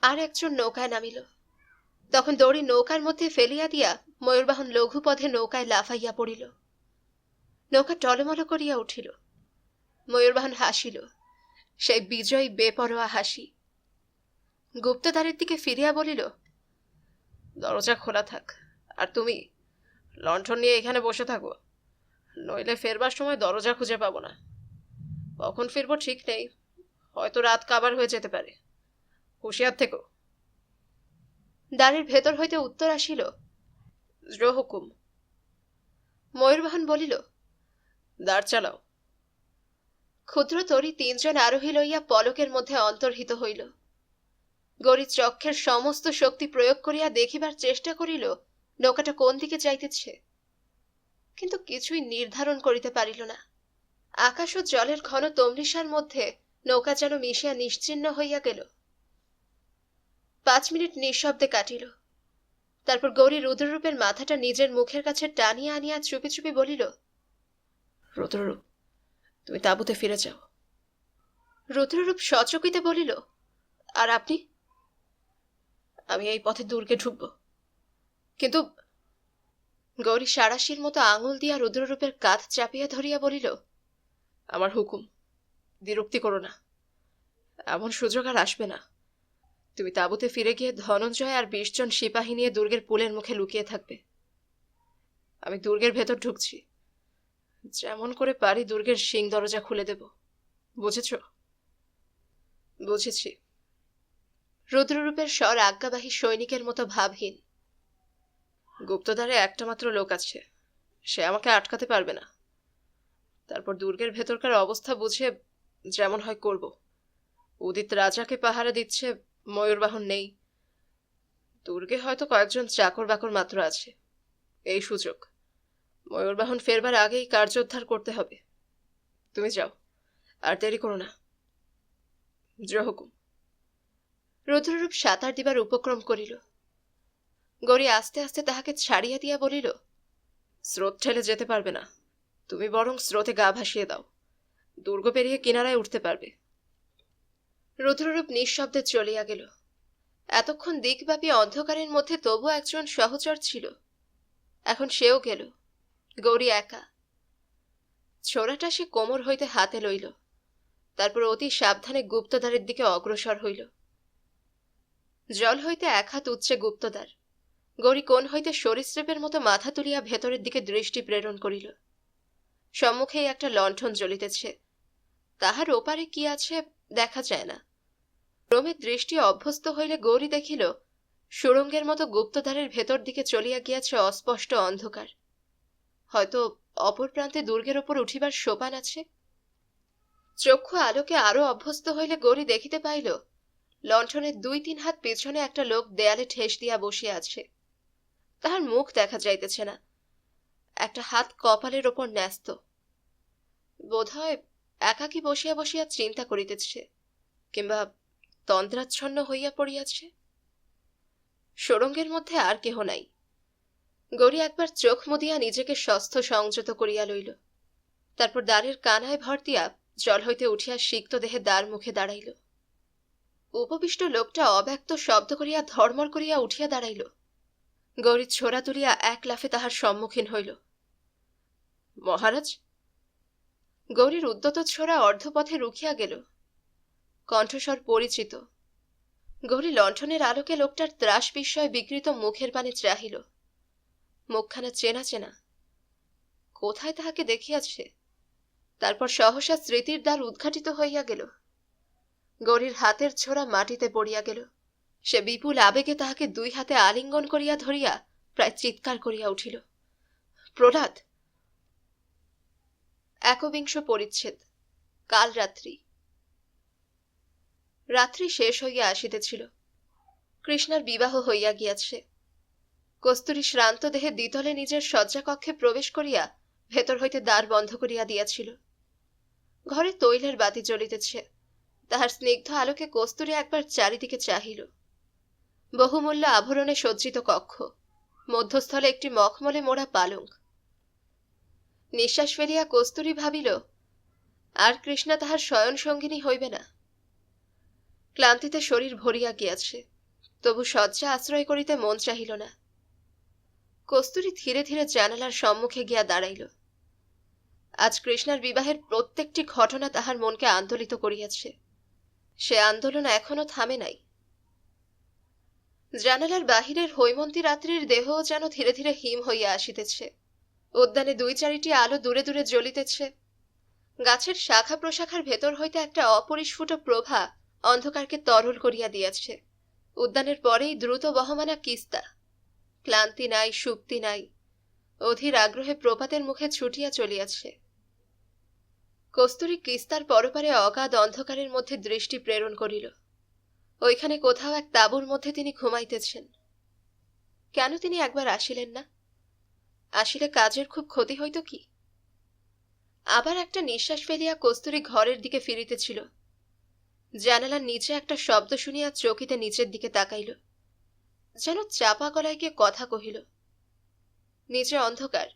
আর একজন নৌকায় নামিল। তখন দড়ি নৌকার মধ্যে ফেলিয়া দিয়া ময়ূরবাহন লঘুপথে নৌকায় লাফাইয়া পড়িল। নৌকা টলমল করিয়া উঠিল। ময়ূরবাহন হাসিল, সেই বিজয়ী বেপরোয়া হাসি। গুপ্তদ্বারের দিকে ফিরিয়া বলিল, দরজা খোলা থাক, আর তুমি লণ্ঠন নিয়ে এখানে বসে থাকো, নইলে ফেরবার সময় দরজা খুঁজে পাবো না। কখন ফিরবো ঠিক নেই, হয়তো রাত কাবার হয়ে যেতে পারে। হুঁশিয়ার থেকো। দ্বারের ভেতর হইতে উত্তর আসিল, জো হুকুম। ময়ূরবাহন বলিল, দ্বার চালাও। ক্ষুদ্র তরী 3 জন আরোহী লইয়া পলকের মধ্যে অন্তর্হিত হইল। গৌরী চক্ষের সমস্ত শক্তি প্রয়োগ করিয়া দেখিবার চেষ্টা করিল নৌকাটা কোন দিকে যাইতেছে, কিন্তু কিছুই নির্ধারণ করিতে পারিল না। আকাশ ও জলের ঘন তমলিসার মধ্যে নৌকা যেন মিশিয়া নিশ্চিহ্ন হইয়া গেল। 5 মিনিট নিঃশব্দে কাটিল। তারপর গৌরী রুদ্ররূপের মাথাটা নিজের মুখের কাছে টানিয়া আনিয়া চুপি চুপি বলিল, রুদ্ররূপ, তুমি তাঁবুতে ফিরে যাও। রুদ্ররূপ সচকিতে বলিল, আর আপনি? আমি এই পথে দুর্গে ঢুকব। কিন্তু গৌরী সারাশির মতো আঙুল দিয়া রুদ্ররূপের কাঁধ চাপিয়া ধরিয়া বলিল, আমার হুকুম, বিরক্তি করো না। এমন সুযোগ আর আসবে না। তুমি তাঁবুতে ফিরে গিয়ে ধনঞ্জয় আর 20 জন সিপাহী নিয়ে দুর্গের পুলের মুখে লুকিয়ে থাকবে। আমি দুর্গের ভেতর ঢুকছি। যেমন করে পারি দুর্গের সিং দরজা খুলে দেব। বুঝেছ? বুঝেছি। রুদ্ররূপের স্বর আজ্ঞাবাহী সৈনিকের মতো ভাবহীন। গুপ্তদ্বারে একটা মাত্র লোক আছে, সে আমাকে আটকাতে পারবে না। তারপর দুর্গের ভেতরকার অবস্থা বুঝে যেমন হয় করব। উদিত রাজাকে পাহারা দিচ্ছে, ময়ূরবাহন নেই। দুর্গে হয়তো কয়েকজন চাকর বাকর মাত্র আছে। এই সুযোগ। ময়ূরবাহন ফেরবার আগেই কার্যোদ্ধার করতে হবে। তুমি যাও, আর দেরি করো না। জহুকুম। রুদ্ররূপ সাঁতার দিবার উপক্রম করিল। গৌরী আস্তে আস্তে তাহাকে ছাড়িয়া দিয়া বলিল, স্রোত ঠেলে যেতে পারবে না, তুমি বরং স্রোতে গা ভাসিয়ে দাও, দুর্গ পেরিয়ে কিনারায় উঠতে পারবে। রুদ্ররূপ নিঃশব্দে চলিয়া গেল। এতক্ষণ দিকব্যাপী অন্ধকারের মধ্যে তবু একজন সহচর ছিল, এখন সেও গেল। গৌরী একা। ছোড়াটা সে কোমর হইতে হাতে লইল, তারপর অতি সাবধানে গুপ্তদ্বারের দিকে অগ্রসর হইল। জল হইতে এক হাত উচ্চে গুপ্তদ্বার। গৌরী কোণ হইতে সরীসৃপের মতো মাথা তুলিয়া ভেতরের দিকে দৃষ্টি প্রেরণ করিল। সম্মুখেই একটা লণ্ঠন জ্বলিতেছে, তাহার ওপারে কি আছে দেখা যায় না। ক্রমে দৃষ্টি অভ্যস্ত হইলে গৌরী দেখিল সুড়ঙ্গের মতো গুপ্তদ্বারের ভেতর দিকে চলিয়া গিয়াছে অস্পষ্ট অন্ধকার। হয়তো অপর প্রান্তে দুর্গের ওপর উঠিবার সোপান আছে। চক্ষু আলোকে আরো অভ্যস্ত হইলে গৌরী দেখিতে পাইল লণ্ঠনের 2-3 হাত পিছনে একটা লোক দেয়ালে ঠেস দিয়া বসিয়া আছে। তাহার মুখ দেখা যাইতেছে না, একটা হাত কপালের ওপর ন্যস্ত। বোধহয় একাকী বসিয়া বসিয়া চিন্তা করিতেছে, কিংবা তন্দ্রাচ্ছন্ন হইয়া পড়িয়াছে। সুড়ঙ্গের মধ্যে আর কেহ নাই। গৌরী একবার চোখ মুদিয়া নিজেকে স্বস্থ সংযত করিয়া লইল, তারপর দ্বারের কানায় ভর দিয়া জল হইতে উঠিয়া সিক্ত দেহে দ্বার মুখে দাঁড়াইল। উপবিষ্ট লোকটা অব্যক্ত শব্দ করিয়া ধর্মর করিয়া উঠিয়া দাঁড়াইল। গৌরী ছোড়া তুলিয়া এক লাফে তাহার সম্মুখীন হইল। মহারাজ! গৌরীর উদ্যত ছোড়া অর্ধপথে রুখিয়া গেল। কণ্ঠস্বর পরিচিত। গৌরী লণ্ঠনের আলোকে লোকটার ত্রাস বিস্ময় বিকৃত মুখের পানে চাহিল। মুখখানা চেনা চেনা, কোথায় তাহাকে দেখিয়াছে। তারপর সহসা স্মৃতির দ্বার উদ্ঘাটিত হইয়া গেল। গৌরীর হাতের ছোড়া মাটিতে পড়িয়া গেল। সে বিপুল আবেগে তাহাকে 2 হাতে আলিঙ্গন করিয়া ধরিয়া প্রায় চিৎকার করিয়া উঠিল, প্রহ্লাদ! 21 পরিচ্ছেদ। কাল রাত্রি। রাত্রি শেষ হইয়া আসিতেছিল। কৃষ্ণার বিবাহ হইয়া গিয়াছে। কস্তুরী শ্রান্ত দেহে দ্বিতলে নিজের শয্যাকক্ষে প্রবেশ করিয়া ভেতর হইতে দ্বার বন্ধ করিয়া দিয়াছিল। ঘরে তৈলের বাতি জ্বলিতেছে। তাহার স্নিগ্ধ আলোকে কস্তুরী একবার চারিদিকে চাহিল। বহুমূল্য আভরণে সজ্জিত কক্ষ, মধ্যস্থলে একটি মখমলে মোড়া পালঙ্ক। নিঃশ্বাস ফেলিয়া কস্তুরী ভাবিল, আর কৃষ্ণা তাহার শয়ন সঙ্গিনী হইবে না। ক্লান্তিতে শরীর ভরিয়া গিয়াছে, তবু শয্যা আশ্রয় করিতে মন চাহিল না। কস্তুরী ধীরে ধীরে জানালার সম্মুখে গিয়া দাঁড়াইল। আজ কৃষ্ণার বিবাহের প্রত্যেকটি ঘটনা তাহার মনকে আন্দোলিত করিয়াছে। সে আন্দোলন এখনো থামে নাই। জানালার বাহিরের হৈমন্তী রাত্রির দেহ যেন ধীরে ধীরে হিম হইয়া আসিতেছে। উদ্যানে 2-4টি আলো দূরে দূরে জ্বলিতেছে। গাছের শাখা প্রশাখার ভেতর হইতে একটা অপরিস্ফুট প্রভা অন্ধকারকে তরল করিয়া দিয়াছে। উদ্যানের পরেই দ্রুত বহমানা কিস্তা। ক্লান্তি নাই, সুপ্তি নাই, অধীর আগ্রহে প্রপাতের মুখে ছুটিয়া চলিয়াছে। কস্তুরী কিস্তার পরপারে অগাধ অন্ধকারের মধ্যে দৃষ্টি প্রেরণ করিল। ওইখানে কোথাও এক তাঁবুর মধ্যে তিনি ঘুমাইতেছেন। কেন তিনি একবার আসিলেন না? আসিলে কাজের খুব ক্ষতি হইত কি? আবার একটা নিঃশ্বাস ফেলিয়া কস্তুরী ঘরের দিকে ফিরিতেছিল। জানালার নিচে একটা শব্দ শুনিয়া চকিতে নিচের দিকে তাকাইল, যেন চাপা গলায় কে কথা কহিল। নিচে অন্ধকার।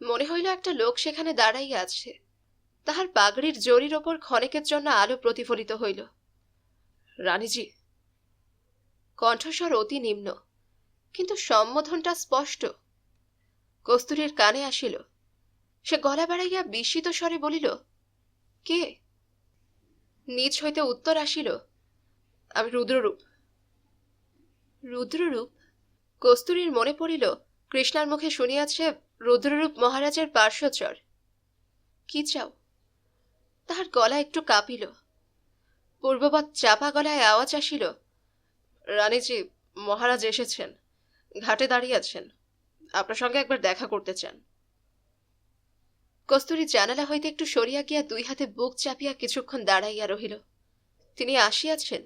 মনে হইল একটা লোক সেখানে দাঁড়াইয়া আছে। তাহার পাগড়ির জরির ওপর ক্ষণেকের জন্য আলো প্রতিফলিত হইল। রানীজি! কণ্ঠস্বর অতি নিম্ন, কিন্তু সম্বোধনটা স্পষ্ট। কস্তুরীর কানে আসিল। সে গলা বাড়াইয়া বিস্মিত স্বরে বলিল, কে? নিচ হইতে উত্তর আসিল, আমি রুদ্ররূপ। রুদ্ররূপ? কস্তুরীর মনে পড়িল কৃষ্ণার মুখে শুনিয়াছে রুদ্ররূপ মহারাজের পার্শ্বচর। কি চাও? তাহার গলা একটু কাঁপিল। পূর্ববৎ চাপা গলায় আওয়াজ আসিল, রানীজি, মহারাজ এসেছেন, ঘাটে দাঁড়িয়ে আছেন, আপনার সঙ্গে একবার দেখা করতে চান। কস্তুরী জানালা হইতে একটু সরিয়া গিয়া 2 হাতে বুক চাপিয়া কিছুক্ষণ দাঁড়াইয়া রহিল। তিনি আসিয়াছেন,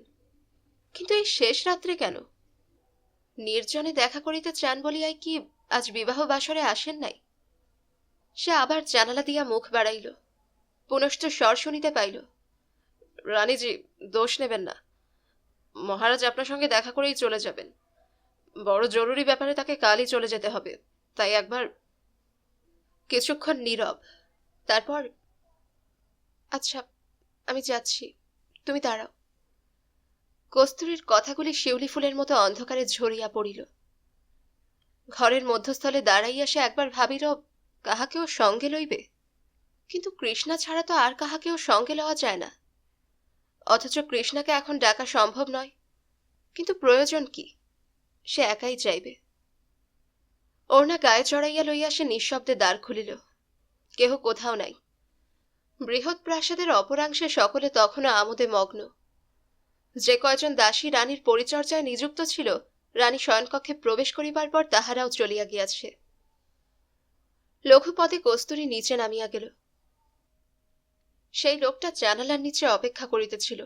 কিন্তু এই শেষ রাত্রে কেন? নির্জনে দেখা করিতে চান বলিয়াই কি আজ বিবাহ বাসরে আসেন নাই? সে আবার জানালা দিয়া মুখ বাড়াইল। পুনশ্চ স্বর শুনিতে পাইল, রানীজি, দোষ নেবেন না। মহারাজ আপনার সঙ্গে দেখা করেই চলে যাবেন। বড় জরুরি ব্যাপারে তাকে কালই চলে যেতে হবে, তাই একবার। কিছুক্ষণ নীরব। তারপর, আচ্ছা, আমি যাচ্ছি, তুমি দাঁড়াও। কস্তুরীর কথাগুলি শিউলি ফুলের মতো অন্ধকারে ঝরিয়া পড়িল। ঘরের মধ্যস্থলে দাঁড়াইয়া সে একবার ভাবিল কাহাকেও সঙ্গে লইবে, কিন্তু কৃষ্ণা ছাড়া তো আর কাহাকেও সঙ্গে লওয়া যায় না। অথচ কৃষ্ণাকে এখন ডাকা সম্ভব নয়, কিন্তু প্রয়োজন কি? সে একাই যাইবে। ওড়না গায়ে চড়াইয়া লইয়া সে নিঃশব্দে দ্বার খুলিল। কেহ কোথাও নাই। বৃহৎ প্রাসাদের অপরাংশে সকলে তখনও আমোদে মগ্ন। যে কয়জন দাসী রানীর পরিচর্যায় নিযুক্ত ছিল, রানী শয়নকক্ষে প্রবেশ করিবার পর তাহারাও চলিয়া গিয়াছে। লঘুপদে কস্তুরী নিচে নামিয়া গেল। সেই লোকটা জানালার নিচে অপেক্ষা করিতেছিল।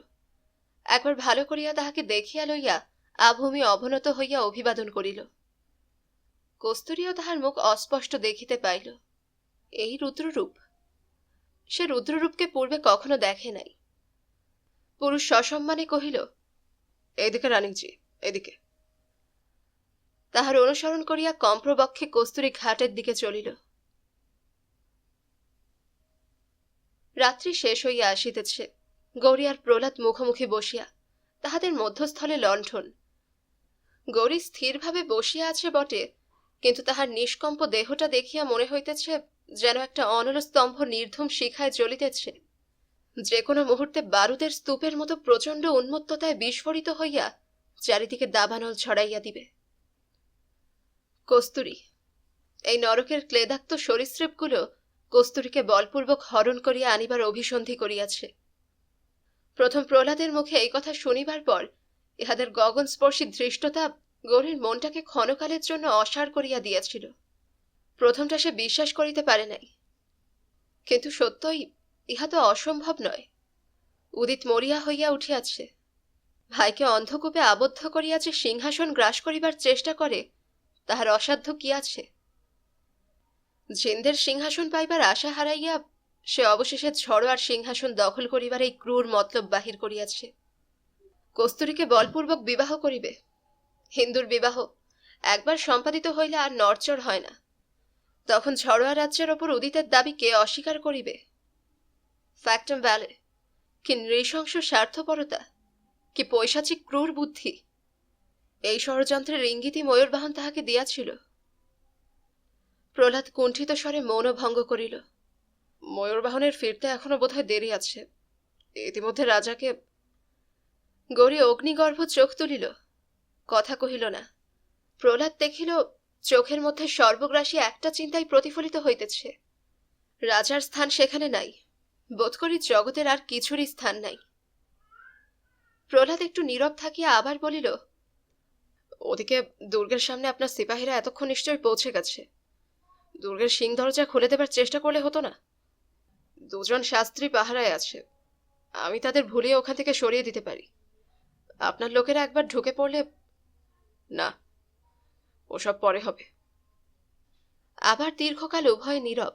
একবার ভালো করিয়া তাহাকে দেখিয়া লইয়া আভূমি অবনত হইয়া অভিবাদন করিল। কস্তুরীও তাহার মুখ অস্পষ্ট দেখিতে পাইল। এই রুদ্ররূপ! সে রুদ্ররূপকে পূর্বে কখনো দেখে নাই। পুরুষ সসম্মানে কহিল, এইদিকে রানীজি, এদিকে। তাহার অনুসরণ করিয়া কম্প্রবক্ষে কস্তুরী ঘাটের দিকে চলিল। রাত্রি শেষ হইয়া আসিতেছে। গৌরী আর প্রহ্লাদ মুখোমুখি বসিয়া, তাহাদের মধ্যস্থলে লণ্ঠন। গৌরী স্থিরভাবে বসিয়া আছে বটে, কিন্তু তাহার নিষ্কম্প দেহটা দেখিয়া মনে হইতেছে যেন একটা অনল স্তম্ভ নির্ধূম শিখায় জ্বলিতেছে, যে কোনো মুহূর্তে বারুদের স্তূপের মতো প্রচণ্ড উন্মত্ততায় বিস্ফোরিত হইয়া চারিদিকে দাবানল ছড়াইয়া দিবে। কস্তুরী! এই নরকের ক্লেদাক্ত সরীসৃপগুলো কস্তুরীকে বলপূর্বক হরণ করিয়া আনিবার অভিসন্ধি করিয়াছে। প্রথম প্রহ্লাদের মুখে এই কথা শুনিবার পর ইহাদের গগনস্পর্শী ধৃষ্টতা গৌরীর মনটাকে ক্ষণকালের জন্য অসাড় করিয়া দিয়াছিল। প্রথমটা সে বিশ্বাস করিতে পারে নাই, কিন্তু সত্যই ইহা তো অসম্ভব নয়। উদিত মরিয়া হইয়া উঠিয়াছে। ভাইকে অন্ধকূপে আবদ্ধ করিয়া যে সিংহাসন গ্রাস করিবার চেষ্টা করে, তাহার অসাধ্য কি আছে? জিন্দের সিংহাসন পাইবার আশা হারাইয়া সে অবশেষে ঝড়োয়ার সিংহাসন দখল করিবার এই ক্রূর মতলব বাহির করিয়াছে। কস্তুরীকে বলপূর্বক বিবাহ করিবে। হিন্দুর বিবাহ একবার সম্পাদিত হইলে আর নড়চড় হয় না। তখন ঝড়োয়া রাজ্যের ওপর উদিতের দাবি কে অস্বীকার করিবে? ফ্যাক্টম ভ্যালে! কি নৃশংস স্বার্থপরতা, কি পৈশাচিক ক্রূর বুদ্ধি! এই ষড়যন্ত্রের ইঙ্গিতই ময়ূরবাহন তাহাকে দিয়াছিল। প্রহ্লাদ কুণ্ঠিত স্বরে মৌনভঙ্গ করিল। ময়ূরবাহনের ফিরতে এখনো বোধহয় দেরি আছে। ইতিমধ্যে রাজাকে। গৌরী অগ্নিগর্ভ চোখ তুলিল, কথা কহিল না। প্রহ্লাদ দেখিল চোখের মধ্যে সর্বগ্রাসী একটা চিন্তাই প্রতিফলিত হইতেছে। রাজার স্থান সেখানে নাই, বোধ করি জগতের আর কিছুরই স্থান নাই। প্রহ্লাদ একটু নীরব থাকিয়া আবার বলিল, ওদিকে দুর্গের সামনে আপনার সিপাহীরা এতক্ষণ নিশ্চয়ই পৌঁছে গেছে। দুর্গের সিং দরজা খুলে দেবার চেষ্টা করলে হতো না? দুজন শাস্ত্রী পাহারায় আছে, আমি তাদের ভুলিয়ে ওখান থেকে সরিয়ে দিতে পারি। আপনার লোকেরা একবার ঢুকে পড়লে। না, ওসব পরে হবে। আবার দীর্ঘকাল উভয় নীরব।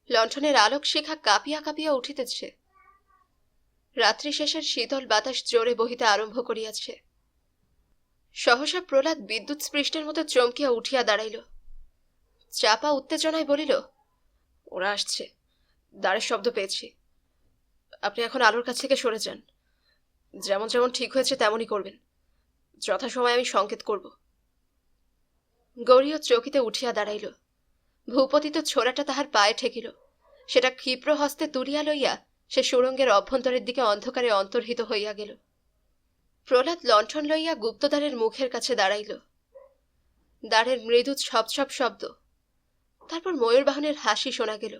লণ্ঠনের আলোক শিখা কাঁপিয়া কাঁপিয়া উঠিতেছে। রাত্রি শেষের শীতল বাতাস জোরে বহিতে আরম্ভ করিয়াছে। সহসা প্রহ্লাদ বিদ্যুৎ স্পৃষ্টের মতো চমকিয়া উঠিয়া দাঁড়াইল। চাপা উত্তেজনায় বলিল, ওরা আসছে, দ্বারের শব্দ পেয়েছি। আপনি এখন আলোর কাছ থেকে সরে যান। যেমন যেমন ঠিক হয়েছে তেমনই করবেন। যথাসময়ে আমি সংকেত করব। গৌরীও চকিতে উঠিয়া দাঁড়াইল। ভূপতিত ছোড়াটা তাহার পায়ে ঠেকিল। সেটা ক্ষিপ্র হস্তে তুলিয়া লইয়া সে সুড়ঙ্গের অভ্যন্তরের দিকে অন্ধকারে অন্তর্হিত হইয়া গেল। প্রহ্লাদ লণ্ঠন লইয়া গুপ্তদ্বারের মুখের কাছে দাঁড়াইল। দ্বারের মৃদু ছপ ছপ শব্দ, তারপর ময়ূরবাহনের হাসি শোনা গেল।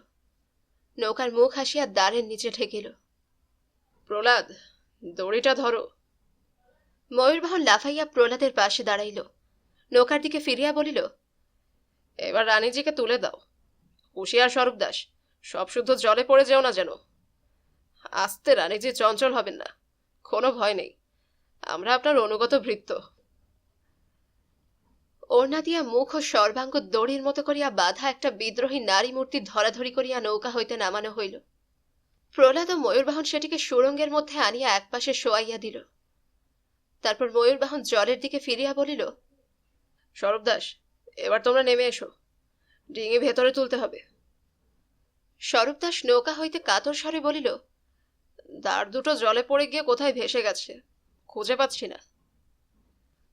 নৌকার মুখ হাসিয়া দ্বারের নিচে ঠেকিল। প্রহ্লাদ, দড়িটা ধরো। ময়ূরবাহন লাফাইয়া প্রহ্লাদের পাশে দাঁড়াইল। নৌকার দিকে ফিরিয়া বলিল, এবার রানীজিকে তুলে দাও। হুঁশিয়ার স্বরূপ দাস, সব শুদ্ধ জলে পড়ে যেও না যেন। আস্তে, রানীজি চঞ্চল হবেন না, কোনো ভয় নেই, আমরা আপনার অনুগত ভৃত্য। ওড়না দিয়া মুখ ও সর্বাঙ্গ দড়ির মতো করিয়া বাঁধা একটা বিদ্রোহী নারী মূর্তি ধরাধরি করিয়া নৌকা হইতে নামানো হইল। প্রহ্লাদ ও ময়ূরবাহন সেটিকে সুড়ঙ্গের মধ্যে আনিয়া একপাশে শোয়াইয়া দিল। তারপর ময়ূরবাহন জলের দিকে ফিরিয়া বলিল, স্বরূপ দাস, এবার তোমরা নেমে এসো, ডিঙি ভেতরে তুলতে হবে। স্বরূপ দাস নৌকা হইতে কাতর স্বরে বলিল, দাঁড় দুটো জলে পড়ে গিয়ে কোথায় ভেসে গেছে, খুঁজে পাচ্ছি না।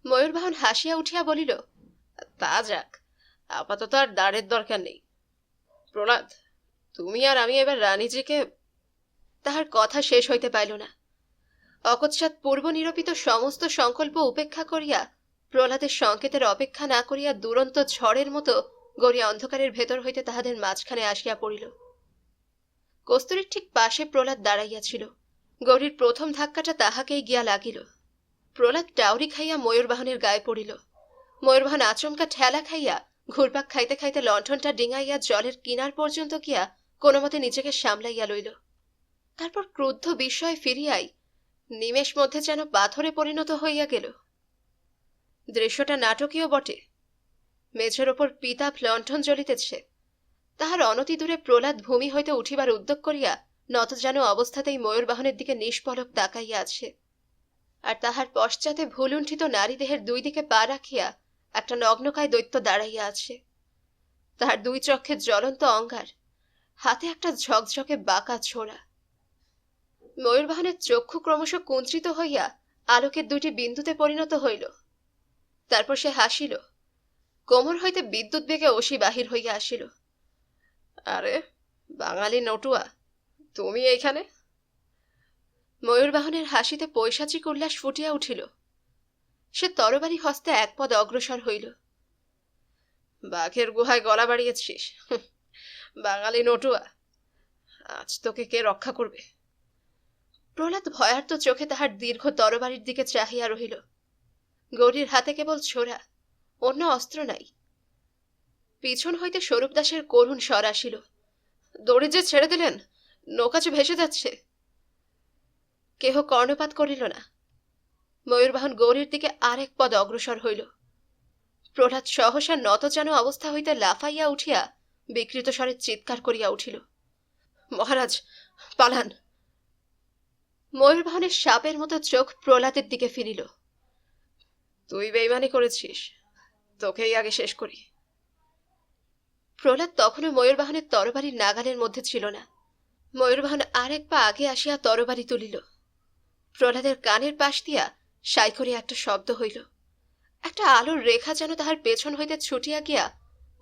ময়ূরবাহন হাসিয়া উঠিয়া বলিল, তা যাক, আপাতত আর দাঁড়ের দরকার নেই। প্রহ্লাদ, তুমি আর আমি এবার রানীজিকে। তাহার কথা শেষ হইতে পাইল না। অকস্মাৎ পূর্ব নিরূপিত সমস্ত সংকল্প উপেক্ষা করিয়া, প্রহ্লাদের সংকেতের অপেক্ষা না করিয়া দুরন্ত ঝড়ের মতো গড়ি অন্ধকারের ভেতর হইতে তাহাদের মাঝখানে আসিয়া পড়িল। কস্তুরীর ঠিক পাশে প্রহ্লাদ দাঁড়াইয়াছিল। গৌরীর প্রথম ধাক্কাটা তাহাকেই গিয়া লাগিল। প্রহ্লাদ টাউরি খাইয়া ময়ূরবাহনের গায়ে পড়িল। ময়ূরবাহন আচমকা ঠেলা খাইয়া ঘুরপাক খাইতে খাইতে লণ্ঠনটা ডিঙাইয়া জলের কিনার পর্যন্ত গিয়া কোনোমতে নিজেকে সামলাইয়া লইল। তারপর ক্রুদ্ধ বিস্ময়ে ফিরিয়াই নিমেষ মধ্যে যেন পাথরে পরিণত হইয়া গেল। দৃশ্যটা নাটকীয় বটে। মেঝের ওপর পিতাভ লণ্ঠন জ্বলিতেছে। তাহার অনতি দূরে প্রহ্লাদ ভূমি হইতে উঠিবার উদ্যোগ করিয়া নতজানু অবস্থাতেই ময়ূরবাহনের দিকে নিষ্পলক তাকাইয়া আছে। আর তাহার পশ্চাতে ভুলুণ্ঠিত নারীদেহের দুই দিকে পা রাখিয়া একটা নগ্নকায় দৈত্য দাঁড়াইয়া আছে। তাহার দুই চক্ষে জ্বলন্ত অঙ্গার, হাতে একটা ঝকঝকে বাঁকা ছোড়া। ময়ূরবাহনের চক্ষু ক্রমশ কুঞ্চিত হইয়া আলোকের দুইটি বিন্দুতে পরিণত হইল। তারপর সে হাসিল। কোমর হইতে বিদ্যুৎ বেগে অসি বাহির হইয়া আসিল। আরে বাঙালি নটুয়া, তুমি এইখানে? ময়ূরবাহনের হাসিতে পৈশাচিক উল্লাস ফুটিয়া উঠিল। সে তরবারি হস্তে এক পদ অগ্রসর হইল। বাঘের গুহায় গলা বাড়িয়েছিস, বাঙালি নটুয়া, আজ তোকে কে রক্ষা করবে? প্রহ্লাদ ভয়ার্ত চোখে তাহার দীর্ঘ তরবারির দিকে চাহিয়া রহিল। গৌরীর হাতে কেবল ছোড়া, অন্য অস্ত্র নাই। পিছন হইতে স্বরূপ দাসের করুণ স্বর আসিল, দড়ি যে ছেড়ে দিলেন, নৌকা যে ভেসে যাচ্ছে। কেহ কর্ণপাত করিল না। ময়ূরবাহন গৌরীর দিকে আরেক পদ অগ্রসর হইল। প্রহ্লাদ সহসা নতজানু অবস্থা হইতে লাফাইয়া উঠিয়া বিকৃত স্বরে চিৎকার করিয়া উঠিল, মহারাজ পালান! ময়ূরবাহনের সাপের মতো চোখ প্রহ্লাদের দিকে ফিরিল। তুই বেইমানি করেছিস, তোকেই আগে শেষ করি। প্রহ্লাদ তখনও ময়ূরবাহনের তরবারির নাগালের মধ্যে ছিল না। ময়ূরবাহন আরেক পা আগে আসিয়া তরবারি তুলিল। প্রহ্লাদের কানের পাশ দিয়া সাই করে একটা শব্দ হইল। একটা আলোর রেখা যেন তাহার পেছন হইতে ছুটিয়া গিয়া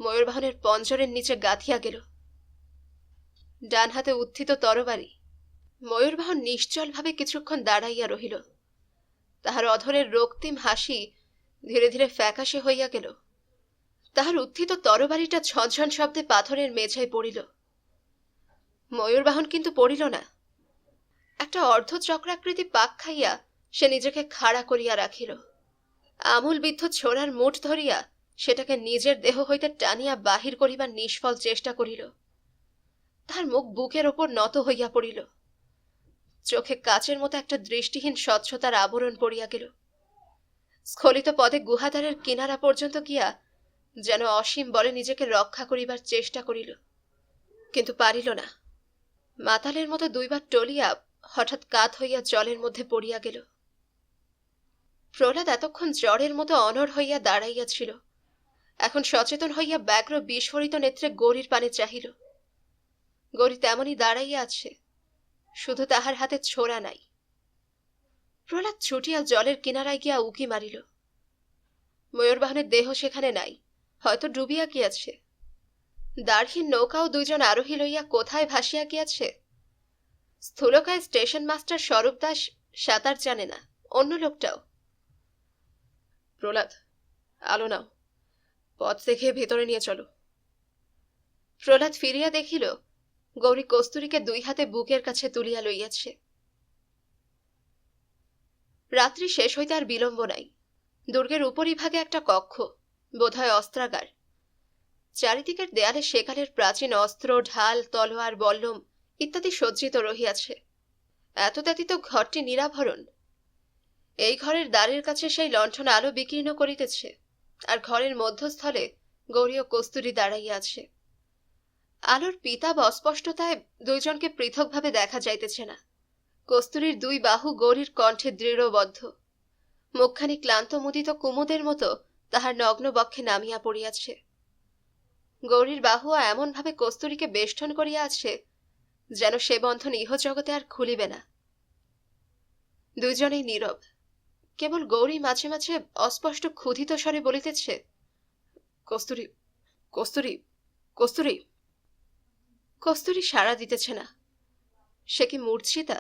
ময়ূরবাহনের পঞ্জরের নিচে গাঁথিয়া গেল। ডান হাতে উত্থিত তরবারি। ময়ূরবাহন নিশ্চলভাবে কিছুক্ষণ দাঁড়াইয়া রহিল। তাহার অধরের রক্তিম হাসি ধীরে ধীরে ফ্যাকাশে হইয়া গেল। তাহার উত্থিত তরবারিটা ঝনঝন শব্দে পাথরের মেঝায় পড়িল। ময়ূরবাহন কিন্তু পড়িল না। একটা অর্ধচক্রাকৃতি পাক খাইয়া সে নিজেকে খাড়া করিয়া রাখিল। আমূলবিদ্ধ ছোড়ার মুঠ ধরিয়া সেটাকে নিজের দেহ হইতে টানিয়া বাহির করিবার নিষ্ফল চেষ্টা করিল। তাহার মুখ বুকের ওপর নত হইয়া পড়িল। চোখে কাচের মতো একটা দৃষ্টিহীন স্বচ্ছতার আবরণ পড়িয়া গেল। স্খলিত পদে গুহাদ্বারের কিনারা পর্যন্ত গিয়া যেন অসীম বলে নিজেকে রক্ষা করিবার চেষ্টা করিল, কিন্তু পারিল না। মাতালের মতো দুইবার টলিয়া হঠাৎ কাত হইয়া জলের মধ্যে পড়িয়া গেল। প্রহ্লাদ এতক্ষণ জ্বরের মতো অনড় হইয়া দাঁড়াইয়াছিল। এখন সচেতন হইয়া ব্যগ্র বিস্ফোরিত নেত্রে গৌরীর পানে চাহিল। গৌরী তেমনই দাঁড়াইয়া আছে, শুধু তাহার হাতে ছোড়া নাই। প্রহ্লাদ ছুটিয়া জলের কিনারায় গিয়া উকি মারিল। ময়ূরবাহনের দেহ সেখানে নাই, হয়তো ডুবিয়া গিয়াছে। দাঁড়হীন নৌকাও দুইজন আরোহী লইয়া কোথায় ভাসিয়া গিয়াছে। স্থূলকায় স্টেশন মাস্টার স্বরূপ দাস সাঁতার জানে না, অন্য লোকটাও। প্রহ্লাদ, আলো নাও, পথ দেখে ভেতরে নিয়ে চলো। প্রহ্লাদ ফিরিয়া দেখিল গৌরী কস্তুরীকে দুই হাতে বুকের কাছে তুলিয়া লইয়াছে। রাত্রি শেষ হইতে আর বিলম্ব নাই। দুর্গের উপরিভাগে একটা কক্ষ, বোধহয় অস্ত্রাগার। চারিদিকের দেয়ালে সেকালের প্রাচীন অস্ত্র, ঢাল, তলোয়ার, বল্লম ইত্যাদি সজ্জিত রহিয়াছে। এত ব্যতীত ঘরটি নিরাভরণ। এই ঘরের দ্বারের কাছে সেই লণ্ঠন আলো বিকীর্ণ করিতেছে, আর ঘরের মধ্যস্থলে গৌরী ও কস্তুরী দাঁড়াইয়া আছে। আলোর পিতাব অস্পষ্টতায় দুইজনকে পৃথকভাবে দেখা যাইতেছে না। কস্তুরীর দুই বাহু গৌরীর কণ্ঠে দৃঢ়বদ্ধ, মুখখানি ক্লান্ত মুদিত কুমুদের মতো তাহার নগ্ন বক্ষে নামিয়া পড়িয়াছে। গৌরীর বাহুও এমনভাবে কস্তুরীকে বেষ্টন করিয়া আছে যেন সে বন্ধন ইহজগতে আর খুলিবে না। দুইজনেই নীরব। কেবল গৌরী মাঝে মাঝে অস্পষ্ট ক্ষুধিত স্বরে বলিতেছে, কস্তুরী, কস্তুরী, কস্তুরী। কস্তুরী সাড়া দিতেছে না। সে কি মূর্ছিতা,